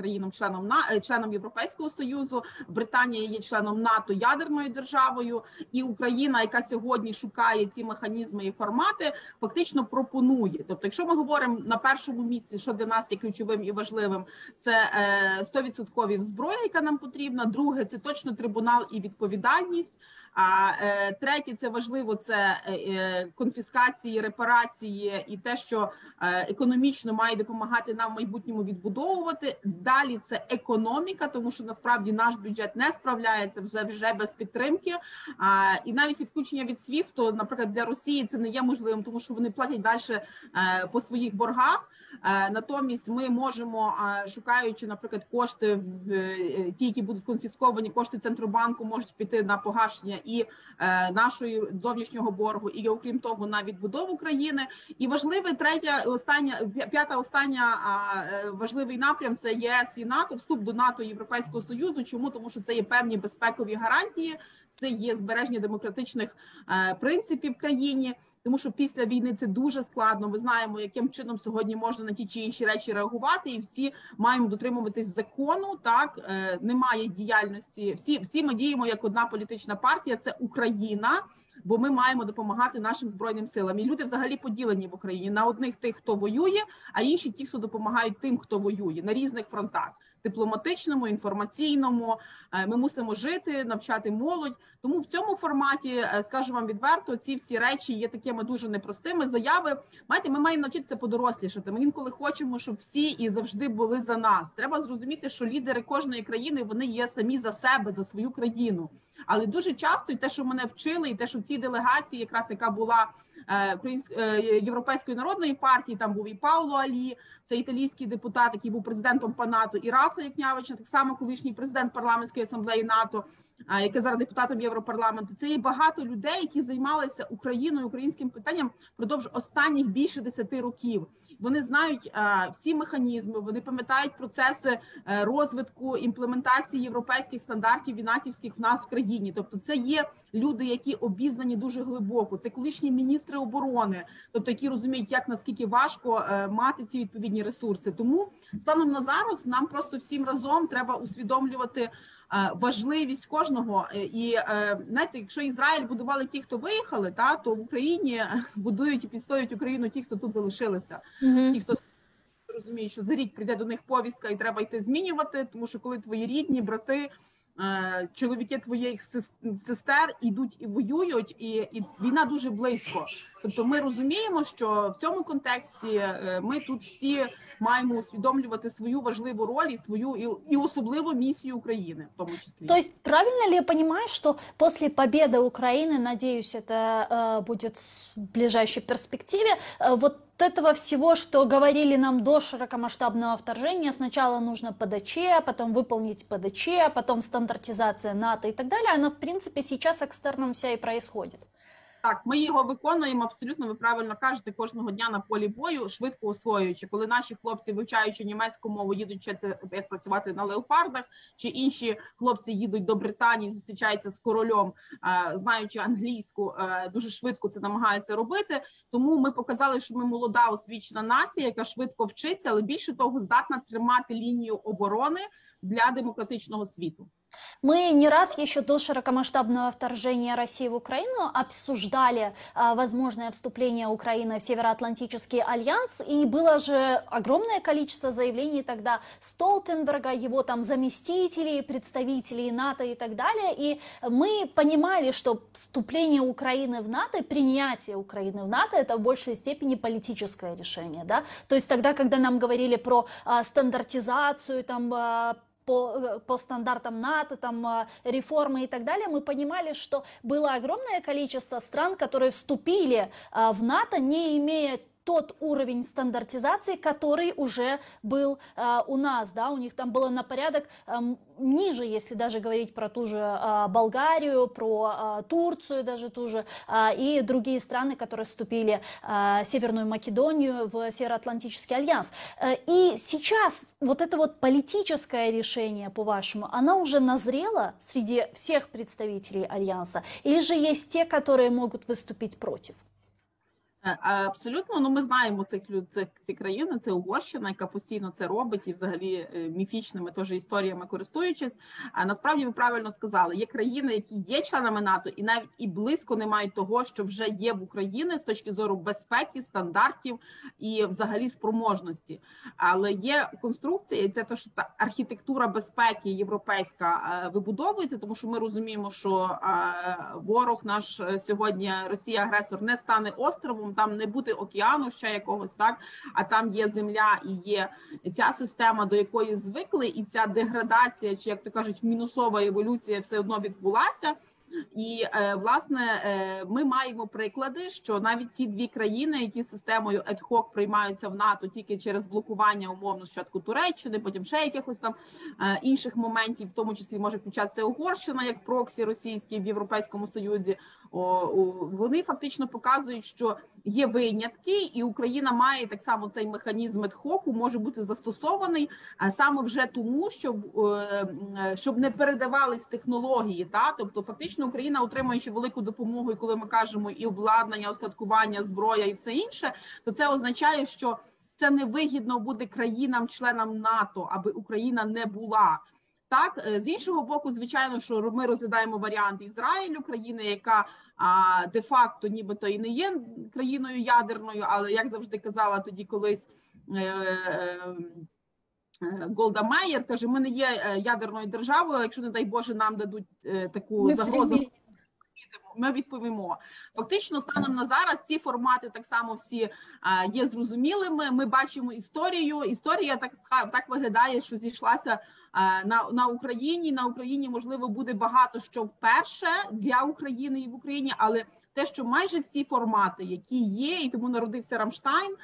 членом Європейського Союзу, Британія є членом НАТО, ядерною державою, і Україна, яка сьогодні шукає ці механізми і формати, фактично пропонує. Тобто, якщо ми говоримо на першому місці, що для нас є ключовим і важливим, це 100% зброя, яка нам потрібна, друге, це точно трибунал і відповідальність. А третє, це важливо, це конфіскації, репарації і те, що економічно має допомагати нам в майбутньому відбудовувати. Далі це економіка, тому що насправді наш бюджет не справляється вже без підтримки. І навіть відключення від SWIFT, наприклад, для Росії це не є можливим, тому що вони платять далі по своїх боргах. Натомість ми можемо, шукаючи, наприклад, кошти, ті, які будуть конфісковані, кошти Центробанку можуть піти на погашення і нашої зовнішнього боргу, і окрім того на відбудову країни. І важливий п'ята остання важливий напрям – це ЄС і НАТО, вступ до НАТО і Європейського Союзу. Чому? Тому що це є певні безпекові гарантії, це є збереження демократичних принципів в країні. Тому що після війни це дуже складно. Ми знаємо, яким чином сьогодні можна на ті чи інші речі реагувати, і всі маємо дотримуватись закону. Так немає діяльності. Всі ми діємо як одна політична партія. Це Україна, бо ми маємо допомагати нашим збройним силам. І люди взагалі поділені в Україні на одних тих, хто воює, а інші ті, хто допомагають тим, хто воює на різних фронтах. Дипломатичному, інформаційному, ми мусимо жити, навчати молодь. Тому в цьому форматі, скажу вам відверто, ці всі речі є такими дуже непростими. Заяви, знаєте, ми маємо навчитися подорослішати. Ми інколи хочемо, щоб всі і завжди були за нас. Треба зрозуміти, що лідери кожної країни, вони є самі за себе, за свою країну. Але дуже часто і те, що мене вчили, і те, що в цій делегації, якраз яка була Європейської народної партії, там був і Пауло Алі, це італійський депутат, який був президентом по НАТО, і Раса Якнявича, так само колишній президент парламентської асамблеї НАТО, який зараз депутатом Європарламенту. Це є багато людей, які займалися Україною, українським питанням впродовж останніх більше 10 років. Вони знають всі механізми, вони пам'ятають процеси розвитку, імплементації європейських стандартів і натівських в нас в країні. Тобто це є люди, які обізнані дуже глибоко. Це колишні міністри оборони, тобто які розуміють, як наскільки важко мати ці відповідні ресурси. Тому станом на зараз нам просто всім разом треба усвідомлювати важливість кожного. І знаєте, якщо Ізраїль будували ті, хто виїхали, то в Україні будують і підстоюють Україну ті, хто тут залишилися. Ті, хто розуміють, що за рік прийде до них повістка і треба йти змінювати, тому що коли твої рідні, брати, чоловіки твоїх сестер ідуть і воюють, і війна дуже близько. Тобто ми розуміємо, що в цьому контексті ми тут всі маємо усвідомлювати свою важливу роль и свою и особливу миссию Украины в том числе. То есть правильно ли я понимаю, что после победы Украины, надеюсь, это будет в ближайшей перспективе, вот этого всего, что говорили нам до широкомасштабного вторжения, сначала нужно ПДЧ, потом выполнить ПДЧ, потом стандартизация НАТО и так далее, она в принципе сейчас экстерном вся и происходит? Так, ми його виконуємо абсолютно, ви правильно кажете, кожного дня на полі бою, швидко освоюючи. Коли наші хлопці, вивчаючи німецьку мову, їдуть вчитися, як працювати на леопардах, чи інші хлопці їдуть до Британії, зустрічаються з королем, знаючи англійську, дуже швидко це намагаються робити. Тому ми показали, що ми молода, освічена нація, яка швидко вчиться, але більше того, здатна тримати лінію оборони для демократичного світу. Мы не раз еще до широкомасштабного вторжения России в Украину обсуждали возможное вступление Украины в Североатлантический альянс, и было же огромное количество заявлений тогда Столтенберга, его там заместителей, представителей НАТО и так далее, и мы понимали, что вступление Украины в НАТО, принятие Украины в НАТО, это в большей степени политическое решение, да, то есть тогда, когда нам говорили про стандартизацию, там, по стандартам НАТО, там, реформы и так далее, мы понимали, что было огромное количество стран, которые вступили в НАТО, не имея тот уровень стандартизации, который уже был у нас, да, у них там было на порядок ниже, если даже говорить про ту же Болгарию, про Турцию даже ту же, и другие страны, которые вступили, Северную Македонию, в Североатлантический альянс. И сейчас вот это вот политическое решение, по-вашему, оно уже назрело среди всех представителей альянса, или же есть те, которые могут выступить против? Абсолютно, ну ми знаємо ці країни, це Угорщина, яка постійно це робить, і взагалі міфічними теж історіями користуючись. А насправді ви правильно сказали, є країни, які є членами НАТО, і навіть і близько не мають того, що вже є в Україні з точки зору безпеки, стандартів і взагалі спроможності. Але є конструкція, і це те, що та архітектура безпеки європейська вибудовується, тому що ми розуміємо, що ворог наш сьогодні, Росія-агресор, не стане островом. Там не буде океану ще якогось, так, а там є земля і є ця система, до якої звикли, і ця деградація, чи, як то кажуть, мінусова еволюція все одно відбулася. І, власне, ми маємо приклади, що навіть ці дві країни, які системою ad-hoc приймаються в НАТО тільки через блокування, умовно, спочатку Туреччини, потім ще якихось там інших моментів, в тому числі може включатися Угорщина, як проксі російський в Європейському Союзі, вони фактично показують, що є винятки, і Україна має так само цей механізм ad-hoc, може бути застосований саме вже тому, щоб не передавались технології, та? Тобто фактично Україна, отримуючи велику допомогу, і коли ми кажемо і обладнання, устаткування, зброя і все інше, то це означає, що це невигідно буде країнам-членам НАТО, аби Україна не була. Так, з іншого боку, звичайно, що ми розглядаємо варіант Ізраїлю, країни, яка де-факто нібито і не є країною ядерною, але, як завжди казала тоді колись Голда Меїр, каже, ми не є ядерною державою, якщо, не дай Боже, нам дадуть таку загрозу, ми відповімо. Фактично, станом на зараз ці формати так само всі є зрозумілими. Ми бачимо історію. Історія так виглядає, що зійшлася на Україні. На Україні, можливо, буде багато що вперше для України і в Україні, але те, що майже всі формати, які є, і тому народився Рамштайн,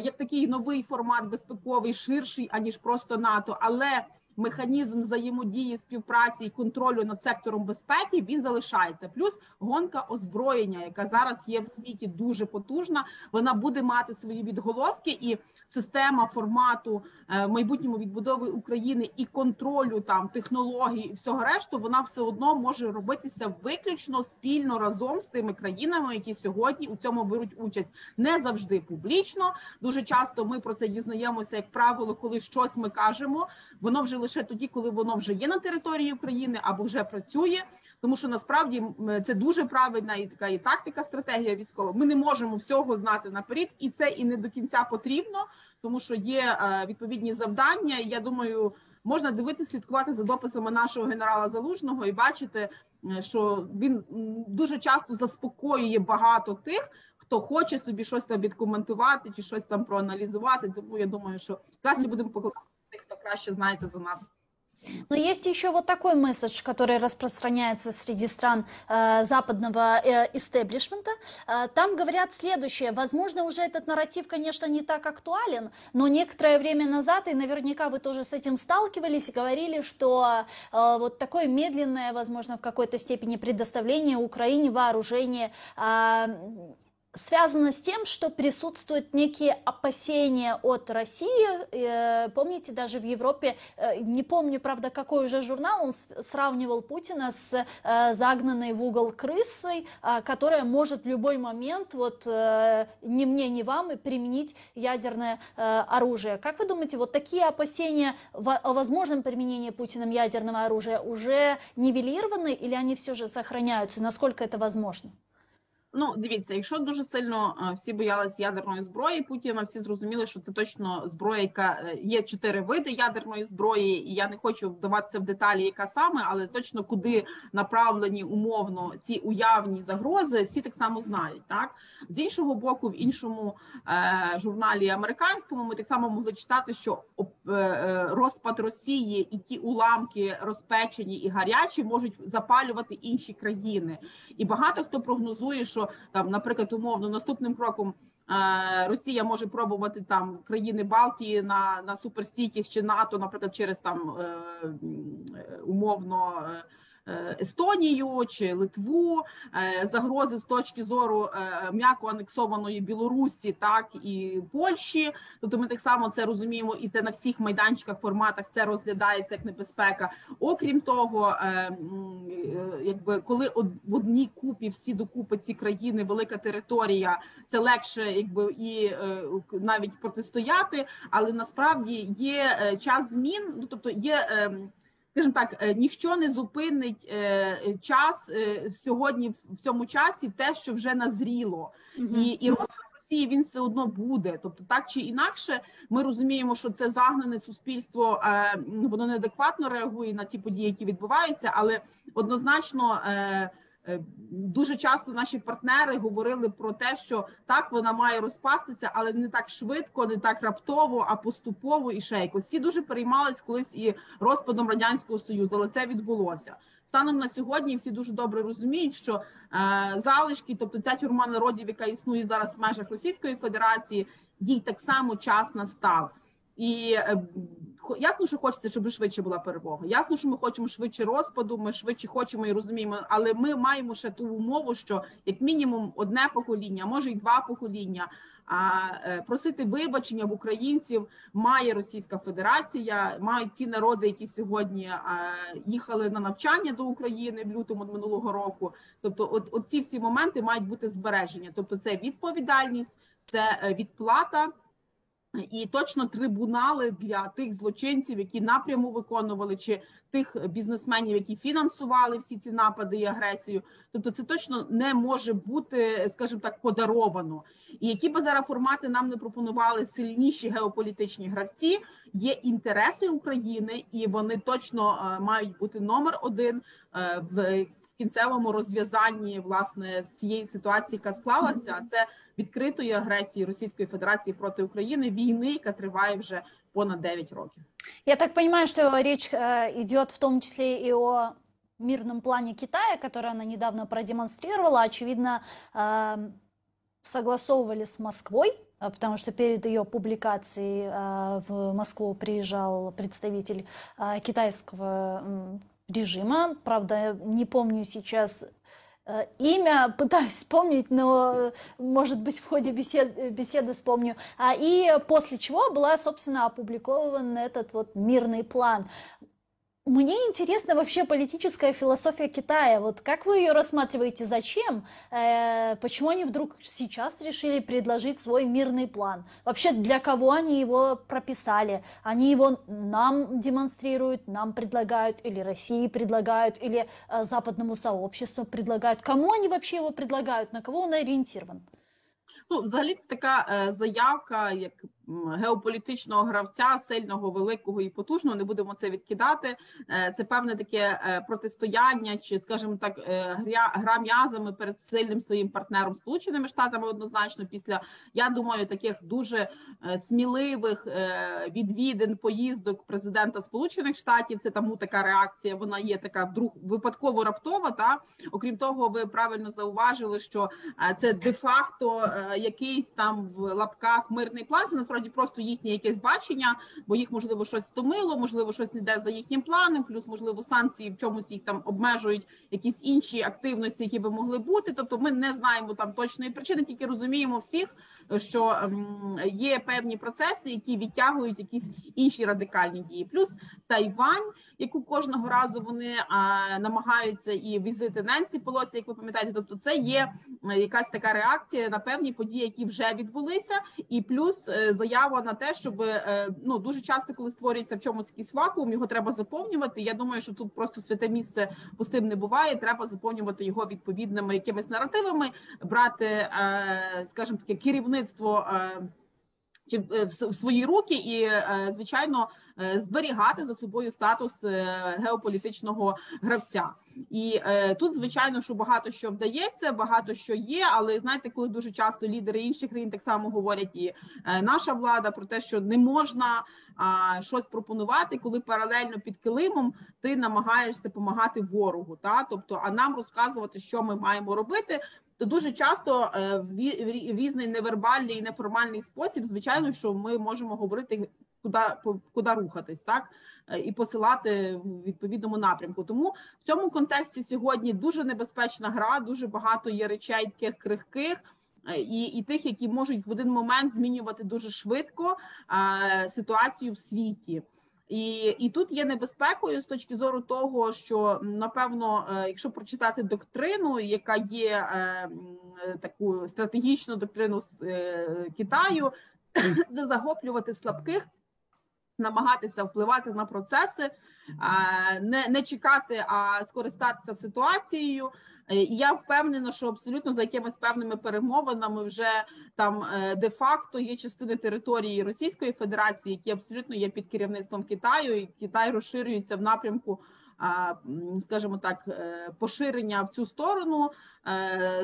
як такий новий формат безпековий, ширший, аніж просто НАТО, але механізм взаємодії, співпраці і контролю над сектором безпеки, він залишається. Плюс гонка озброєння, яка зараз є в світі дуже потужна, вона буде мати свої відголоски, і система формату в майбутньому відбудови України і контролю там технологій і всього решту, вона все одно може робитися виключно спільно разом з тими країнами, які сьогодні у цьому беруть участь. Не завжди публічно, дуже часто ми про це дізнаємося, як правило, коли щось ми кажемо, воно вже лише тоді, коли воно вже є на території України або вже працює, тому що насправді це дуже правильна і така і тактика, стратегія військова. Ми не можемо всього знати наперед, і це і не до кінця потрібно, тому що є відповідні завдання. І я думаю, можна дивитися, слідкувати за дописами нашого генерала Залужного і бачити, що він дуже часто заспокоює багато тих, хто хоче собі щось там відкоментувати чи щось там проаналізувати. Тому я думаю, що краще будемо покладати тих, хто краще знається за нас. Но есть еще вот такой месседж, который распространяется среди стран западного истеблишмента. Там говорят следующее. Возможно, уже этот нарратив, конечно, не так актуален, но некоторое время назад, и наверняка вы тоже с этим сталкивались, говорили, что вот такое медленное, возможно, в какой-то степени предоставление Украине вооружения связано с тем, что присутствуют некие опасения от России. Помните, даже в Европе, не помню, правда, какой уже журнал, он сравнивал Путина с загнанной в угол крысой, которая может в любой момент, вот ни мне, ни вам, применить ядерное оружие. Как вы думаете, вот такие опасения о возможном применении Путиным ядерного оружия уже нивелированы или они все же сохраняются? Насколько это возможно? Ну, дивіться, якщо дуже сильно всі боялись ядерної зброї Путіна, всі зрозуміли, що це точно зброя, яка є 4 види ядерної зброї, і я не хочу вдаватися в деталі, яка саме, але точно куди направлені умовно ці уявні загрози, всі так само знають. Так? З іншого боку, в іншому журналі американському ми так само могли читати, що розпад Росії і ті уламки розпечені і гарячі можуть запалювати інші країни. І багато хто прогнозує, що там, наприклад, умовно наступним кроком Росія може пробувати там країни Балтії на суперстійкість чи НАТО, наприклад, через там умовно Естонію чи Литву, загрози з точки зору м'яко анексованої Білорусі, так і Польщі. Тобто ми так само це розуміємо, і це на всіх майданчиках, форматах це розглядається як небезпека. Окрім того, якби коли в одній купі всі докупи ці країни, велика територія, це легше, якби і навіть протистояти, але насправді є час змін, ну тобто є. Скажімо так, ніщо не зупинить час сьогодні в цьому часі те, що вже назріло. І розпад Росії він все одно буде. Тобто так чи інакше ми розуміємо, що це загнане суспільство, воно неадекватно реагує на ті події, які відбуваються, але однозначно дуже часто наші партнери говорили про те, що так, вона має розпастися, але не так швидко, не так раптово, а поступово і ще якось. Всі дуже переймались колись і розпадом Радянського Союзу, але це відбулося. Станом на сьогодні всі дуже добре розуміють, що залишки, тобто ця тюрма народів, яка існує зараз в межах Російської Федерації, їй так само час настав. І ясно, що хочеться, щоб швидше була перемога. Ясно, що ми хочемо швидше розпаду, ми швидше хочемо і розуміємо, але ми маємо ще ту умову, що як мінімум одне покоління, може й 2 покоління, просити вибачення в українців має Російська Федерація, мають ті народи, які сьогодні їхали на навчання до України в лютому минулого року. Тобто от ці всі моменти мають бути збережені. Тобто це відповідальність, це відплата. І точно трибунали для тих злочинців, які напряму виконували, чи тих бізнесменів, які фінансували всі ці напади і агресію. Тобто це точно не може бути, скажімо так, подаровано. І які б зараз формати нам не пропонували сильніші геополітичні гравці, є інтереси України, і вони точно мають бути номер 1 в кінцевому розв'язанні, власне, з цієї ситуації, яка склалася. Це відкритої агресії Російської Федерації проти України, війни, яка триває вже понад 9 років. Я так понимаю, что речь идет в том числе и о мирном плане Китая, который она недавно продемонстрировала. Очевидно, согласовывали с Москвой, потому что перед ее публикацией в Москву приезжал представитель китайского режима. Правда, не помню сейчас имя, пытаюсь вспомнить, но, может быть, в ходе беседы вспомню. И после чего была, собственно, опубликован этот вот мирный план. Мне интересна вообще политическая философия Китая. Вот как вы ее рассматриваете? Зачем? Почему они вдруг сейчас решили предложить свой мирный план? Вообще, для кого они его прописали? Они его нам демонстрируют, нам предлагают, или России предлагают, или западному сообществу предлагают? Кому они вообще его предлагают? На кого он ориентирован? Ну, взагалі, це така заявка, як геополітичного гравця, сильного, великого і потужного, не будемо це відкидати. Це певне таке протистояння, чи, скажімо так, гра м'язами перед сильним своїм партнером Сполученими Штатами однозначно після, я думаю, таких дуже сміливих відвідин, поїздок президента Сполучених Штатів. Це тому така реакція, вона є така вдруг випадково раптова. Та окрім того, ви правильно зауважили, що це де-факто якийсь там в лапках мирний план. Це насправді просто їхнє якесь бачення, бо їх можливо щось стомило, можливо, щось не йде за їхнім планом, плюс можливо санкції в чомусь їх там обмежують, якісь інші активності, які би могли бути. Тобто ми не знаємо там точної причини, тільки розуміємо всіх, що є певні процеси, які відтягують якісь інші радикальні дії. Плюс Тайвань, яку кожного разу вони намагаються, і візити Ненсі Пелосі, як ви пам'ятаєте, тобто це є якась така реакція на певні події, які вже відбулися, і плюс заява на те, щоб дуже часто, коли створюється в чомусь якийсь вакуум, його треба заповнювати. Я думаю, що тут просто святе місце пустим не буває, треба заповнювати його відповідними якимись наративами, брати, скажімо таке, керівництво в свої руки і, звичайно, зберігати за собою статус геополітичного гравця. І тут, звичайно, що багато що вдається, багато що є, але, знаєте, коли дуже часто лідери інших країн так само говорять, і наша влада, про те, що не можна щось пропонувати, коли паралельно під килимом ти намагаєшся допомагати ворогу, та? Тобто, а нам розказувати, що ми маємо робити, то дуже часто в різний невербальний і неформальний спосіб, звичайно, що ми можемо говорити, куди рухатись, так, і посилати в відповідному напрямку. Тому в цьому контексті сьогодні дуже небезпечна гра, дуже багато є речей таких крихких, і тих, які можуть в один момент змінювати дуже швидко ситуацію в світі. І тут є небезпекою з точки зору того, що, напевно, якщо прочитати доктрину, яка є таку стратегічну доктрину Китаю, це захоплювати слабких, намагатися впливати на процеси, не чекати, а скористатися ситуацією. І я впевнена, що абсолютно за якимись певними перемовинами вже там де-факто є частини території Російської Федерації, які абсолютно є під керівництвом Китаю, і Китай розширюється в напрямку, скажімо так, поширення в цю сторону,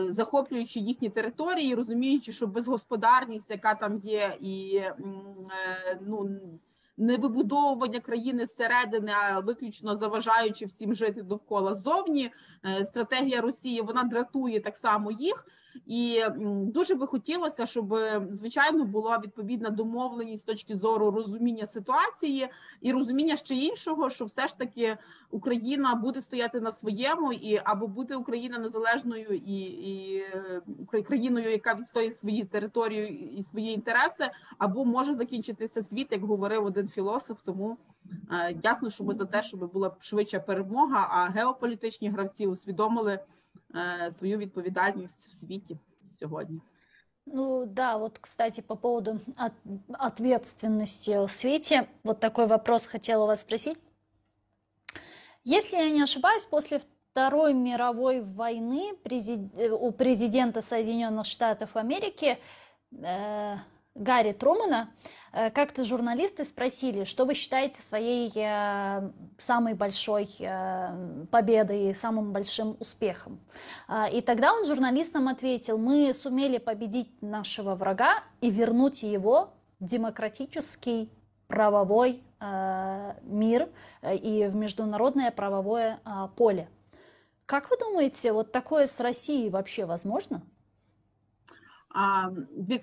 захоплюючи їхні території, розуміючи, що безгосподарність, яка там є, і не вибудовування країни зсередини, а виключно заважаючи всім жити довкола ззовні. Стратегія Росії, вона дратує так само їх. І дуже би хотілося, щоб, звичайно, була відповідна домовленість з точки зору розуміння ситуації і розуміння ще іншого, що все ж таки Україна буде стояти на своєму, і або буде Україна незалежною і країною, яка відстоює свої території і свої інтереси, або може закінчитися світ, як говорив один філософ. Тому ясно, що ми за те, щоб була швидша перемога, а геополітичні гравці усвідомили свою відповідальність в світі сьогодні. Ну да, вот, кстати, по поводу ответственности в свете, вот такой вопрос хотела вас спросить. Если я не ошибаюсь, после Второй мировой войны у президента Соединенных Штатов Америки Гарри Трумэна как-то журналисты спросили, что вы считаете своей самой большой победой и самым большим успехом. И тогда он журналистам ответил: мы сумели победить нашего врага и вернуть его в демократический правовой мир и в международное правовое поле. Как вы думаете, вот такое с Россией вообще возможно?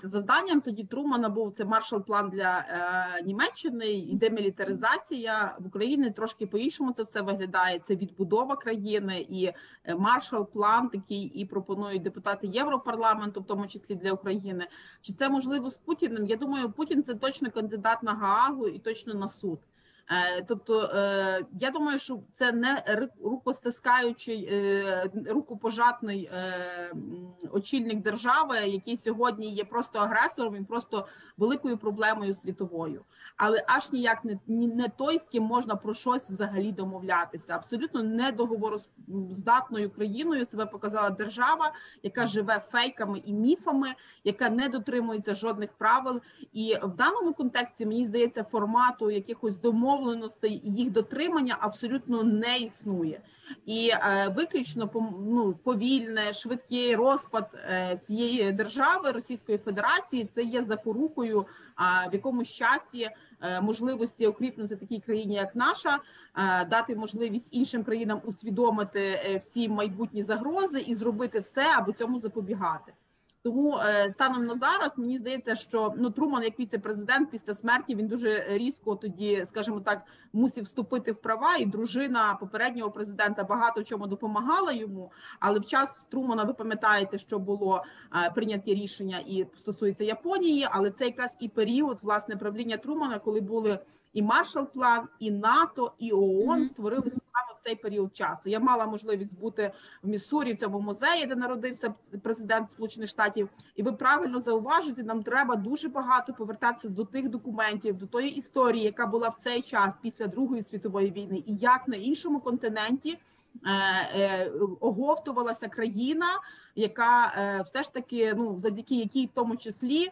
Завданням тоді Трумана був це маршал-план для Німеччини і демілітаризація. В Україні трошки по-іншому це все виглядає. Це відбудова країни і маршал-план такий і пропонують депутати Європарламенту, в тому числі для України. Чи це можливо з Путіним? Я думаю, Путін – це точно кандидат на Гаагу і точно на суд. Тобто, я думаю, що це не рукостискаючий, рукопожатний очільник держави, який сьогодні є просто агресором і просто великою проблемою світовою. Але аж ніяк не той, з ким можна про щось взагалі домовлятися. Абсолютно не договороздатною країною себе показала держава, яка живе фейками і міфами, яка не дотримується жодних правил. І в даному контексті, мені здається, формату якихось домовленостей і їх дотримання абсолютно не існує. І виключно повільне, швидкий розпад цієї держави, Російської Федерації, це є запорукою в якомусь часі можливості укріпнути такій країні, як наша, дати можливість іншим країнам усвідомити всі майбутні загрози і зробити все, аби цьому запобігати. Тому станом на зараз мені здається, що Труман, як віце-президент, після смерті він дуже різко тоді, скажімо так, мусив вступити в права, і дружина попереднього президента багато в чому допомагала йому. Але в час Трумана, ви пам'ятаєте, що було прийняті рішення і стосується Японії, але це якраз і період, власне, правління Трумана, коли були і Маршалл-план, і НАТО, і ООН створили саме в цей період часу. Я мала можливість бути в Міссурі, в цьому музеї, де народився президент Сполучених Штатів. І ви правильно зауважуєте, нам треба дуже багато повертатися до тих документів, до тої історії, яка була в цей час після Другої світової війни, і як на іншому континенті оговтувалася країна, яка все ж таки, завдяки якій в тому числі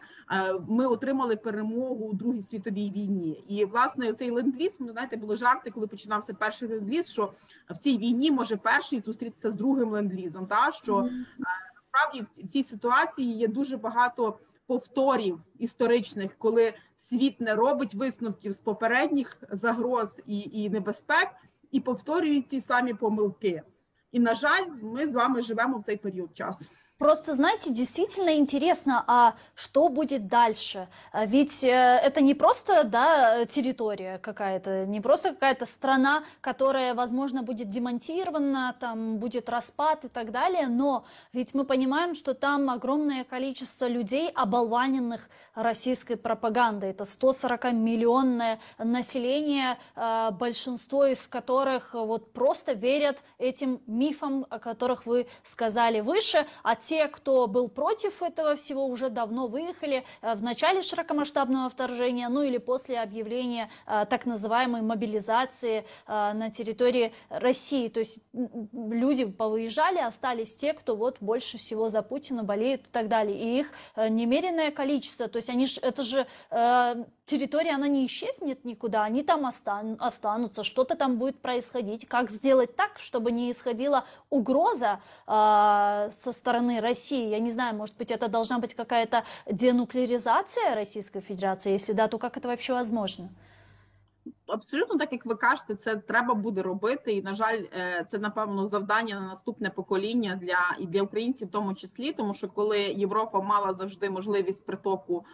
ми отримали перемогу у Другій світовій війні. І, власне, цей ленд-ліз, знаєте, були жарти, коли починався перший ленд-ліз, що в цій війні може перший зустрітися з другим ленд-лізом, що насправді в цій ситуації є дуже багато повторів історичних, коли світ не робить висновків з попередніх загроз і небезпек, і повторюють ці самі помилки. І, на жаль, ми з вами живемо в цей період часу. Просто, знаете, действительно интересно, а что будет дальше? Ведь это не просто, территория какая-то, не просто какая-то страна, которая, возможно, будет демонтирована, там будет распад и так далее, но ведь мы понимаем, что там огромное количество людей, оболваненных российской пропагандой. Это 140-миллионное население, большинство из которых вот просто верят этим мифам, о которых вы сказали выше, а те, кто был против этого всего, уже давно выехали в начале широкомасштабного вторжения, или после объявления так называемой мобилизации на территории России. То есть люди повыезжали, остались те, кто вот больше всего за Путина болеют и так далее. И их немеренное количество. То есть это же территория, она не исчезнет никуда, они там останутся, что-то там будет происходить. Как сделать так, чтобы не исходила угроза со стороны России? Я не знаю, может быть, это должна быть какая-то денуклеаризация Российской Федерации? Если да, то как это вообще возможно? Абсолютно так, як ви кажете, це треба буде робити, і, на жаль, це, напевно, завдання на наступне покоління для українців в тому числі, тому що коли Європа мала завжди можливість притоку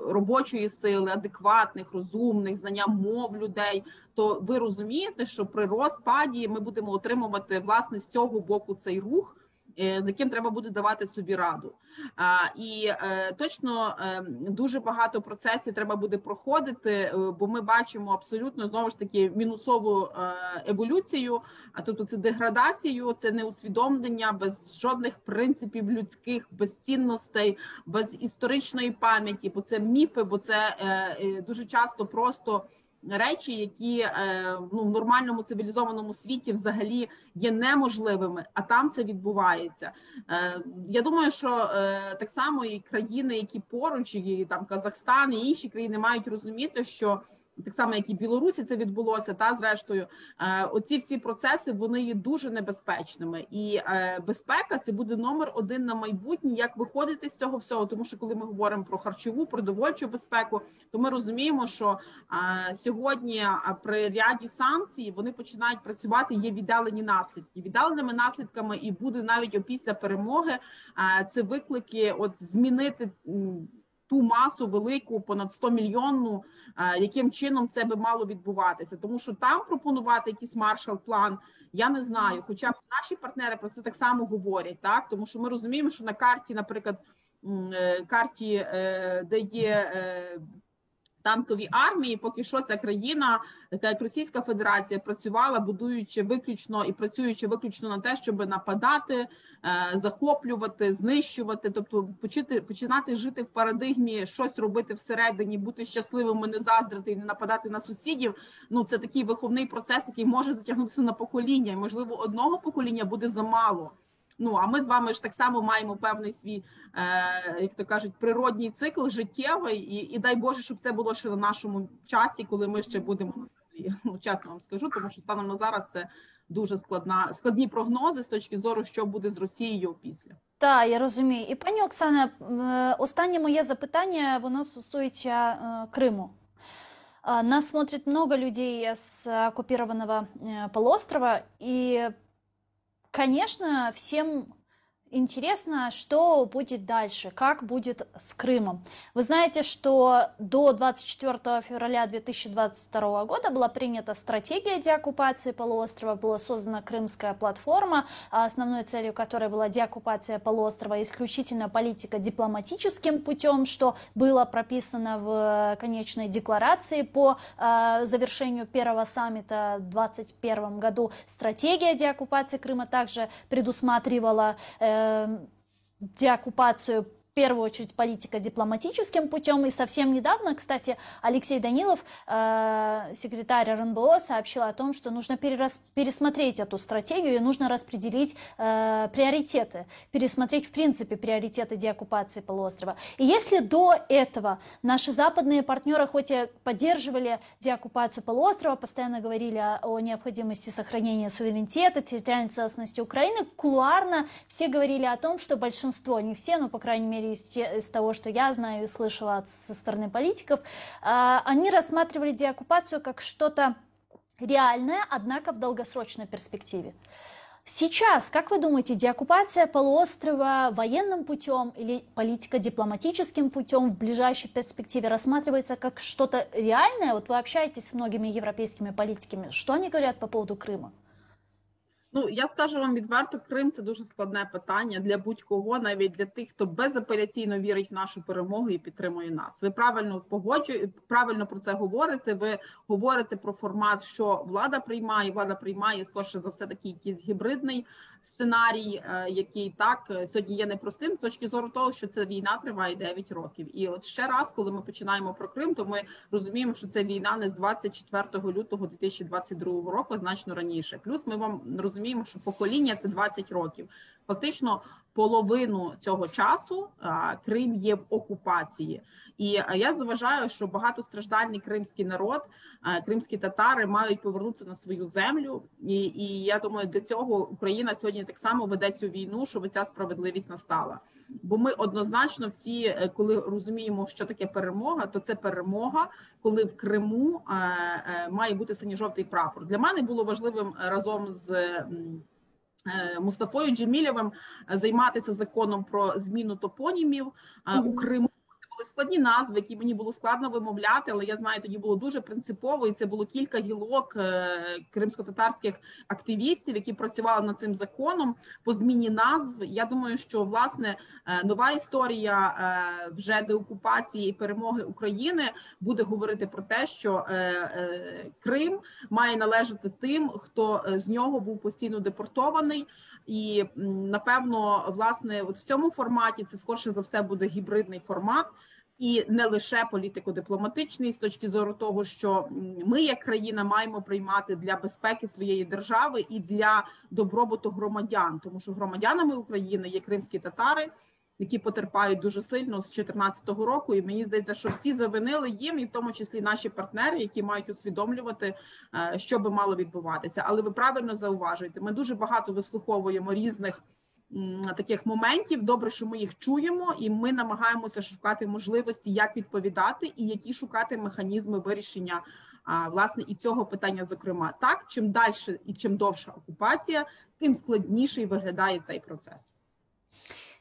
робочої сили, адекватних, розумних, знання мов людей, то ви розумієте, що при розпаді ми будемо отримувати, власне, з цього боку цей рух, з яким треба буде давати собі раду. І точно дуже багато процесів треба буде проходити, бо ми бачимо абсолютно, знову ж таки, мінусову еволюцію, тобто це деградацію, це неусвідомлення без жодних принципів людських, без цінностей, без історичної пам'яті, бо це міфи, бо це дуже часто просто речі, які в нормальному цивілізованому світі взагалі є неможливими, а там це відбувається. Я думаю, що так само і країни, які поруч, і там Казахстан, і інші країни мають розуміти, що так само, як і в Білорусі це відбулося, зрештою, оці всі процеси, вони є дуже небезпечними. І безпека – це буде номер один на майбутнє, як виходити з цього всього. Тому що, коли ми говоримо про харчову, продовольчу безпеку, то ми розуміємо, що сьогодні при ряді санкцій вони починають працювати, є віддалені наслідки. Віддаленими наслідками і буде навіть опісля перемоги це виклики змінити ту масу велику, понад 100-мільйонну, яким чином це би мало відбуватися. Тому що там пропонувати якийсь Маршалл-план, я не знаю. Хоча б наші партнери про це так само говорять, тому що ми розуміємо, що на карті, наприклад, де є танкові армії. Поки що ця країна, така як Російська Федерація, працювала, будуючи виключно і працюючи виключно на те, щоб нападати, захоплювати, знищувати, тобто починати жити в парадигмі, щось робити всередині, бути щасливими, не заздрити і не нападати на сусідів. Ну, це такий виховний процес, який може затягнутися на покоління, і, можливо, одного покоління буде замало. Ну, а ми з вами ж так само маємо певний свій, як то кажуть, природній цикл життєвий, і дай Боже, щоб це було ще на нашому часі, коли ми ще будемо на землі. Ну, чесно вам скажу, тому що станом на зараз це дуже складні прогнози з точки зору, що буде з Росією після. Так, я розумію. І, пані Оксана, останнє моє запитання, воно стосується Криму. Нас смотрит много людей с оккупированного полуострова, и, конечно, всем интересно, что будет дальше, как будет с Крымом. Вы знаете, что до 24 февраля 2022 года была принята стратегия деоккупации полуострова, была создана Крымская платформа, основной целью которой была деоккупация полуострова, исключительно политика дипломатическим путем, что было прописано в конечной декларации по завершению первого саммита в 2021 году. Стратегия деоккупации Крыма также предусматривала деоккупацию, в первую очередь, политико-дипломатическим путем. И совсем недавно, кстати, Алексей Данилов, секретарь РНБО, сообщил о том, что нужно пересмотреть эту стратегию и нужно распределить приоритеты, пересмотреть, в принципе, приоритеты деоккупации полуострова. И если до этого наши западные партнеры хоть и поддерживали деоккупацию полуострова, постоянно говорили о необходимости сохранения суверенитета, территориальной целостности Украины, кулуарно все говорили о том, что большинство, не все, но, по крайней мере, из того, что я знаю и слышала со стороны политиков, они рассматривали деоккупацию как что-то реальное, однако в долгосрочной перспективе. Сейчас, как вы думаете, деоккупация полуострова военным путем или политико-дипломатическим путем в ближайшей перспективе рассматривается как что-то реальное? Вот вы общаетесь с многими европейскими политиками. Что они говорят по поводу Крыма? Ну, я скажу вам відверто, Крим – це дуже складне питання для будь-кого, навіть для тих, хто безапеляційно вірить в нашу перемогу і підтримує нас. Ви правильно про це говорите, ви говорите про формат, що влада приймає, скоріше за все, такий якийсь гібридний сценарій, який так сьогодні є непростим з точки зору того, що ця війна триває 9 років. І от ще раз, коли ми починаємо про Крим, то ми розуміємо, що це війна не з 24 лютого 2022 року, а значно раніше. Плюс ми вам розуміємо, що покоління – це 20 років. Фактично, половину цього часу Крим є в окупації. І я вважаю, що багатостраждальний кримський народ, кримські татари мають повернутися на свою землю. І я думаю, для цього Україна сьогодні так само веде цю війну, щоб ця справедливість настала. Бо ми однозначно всі, коли розуміємо, що таке перемога, то це перемога, коли в Криму має бути синьо-жовтий прапор. Для мене було важливим разом з Мустафою Джемілєвим займатися законом про зміну топонімів у Криму. Це були складні назви, які мені було складно вимовляти, але я знаю, тоді було дуже принципово, і це було кілька гілок кримсько-татарських активістів, які працювали над цим законом по зміні назв. Я думаю, що, власне, нова історія вже деокупації і перемоги України буде говорити про те, що Крим має належати тим, хто з нього був постійно депортований. І, напевно, власне, от в цьому форматі це, скоріше за все, буде гібридний формат. І не лише політико-дипломатичний, з точки зору того, що ми, як країна, маємо приймати для безпеки своєї держави і для добробуту громадян. Тому що громадянами України є кримські татари, які потерпають дуже сильно з 2014 року. І мені здається, що всі завинили їм, і в тому числі наші партнери, які мають усвідомлювати, що би мало відбуватися. Але ви правильно зауважуєте, ми дуже багато вислуховуємо різних таких моментів. Добре, що ми їх чуємо, і ми намагаємося шукати можливості, як відповідати, і які шукати механізми вирішення, власне, і цього питання, зокрема. Так, чим далі і чим довша окупація, тим складніший виглядає цей процес.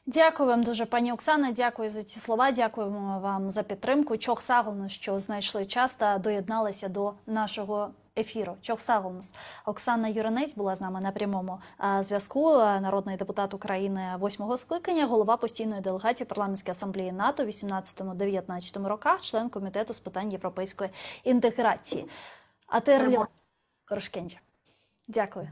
Дякую вам дуже, пані Оксана, дякую за ці слова, дякуємо вам за підтримку. Чох Сагону, що знайшли час та доєдналися до нашого ефіру. Чохсаголнс. Оксана Юринець була з нами на прямому зв'язку. Народний депутат України 8-го скликання, голова постійної делегації парламентської асамблеї НАТО в 18-19 роках, член комітету з питань європейської інтеграції. Атерлі Корошкенджа. Дякую.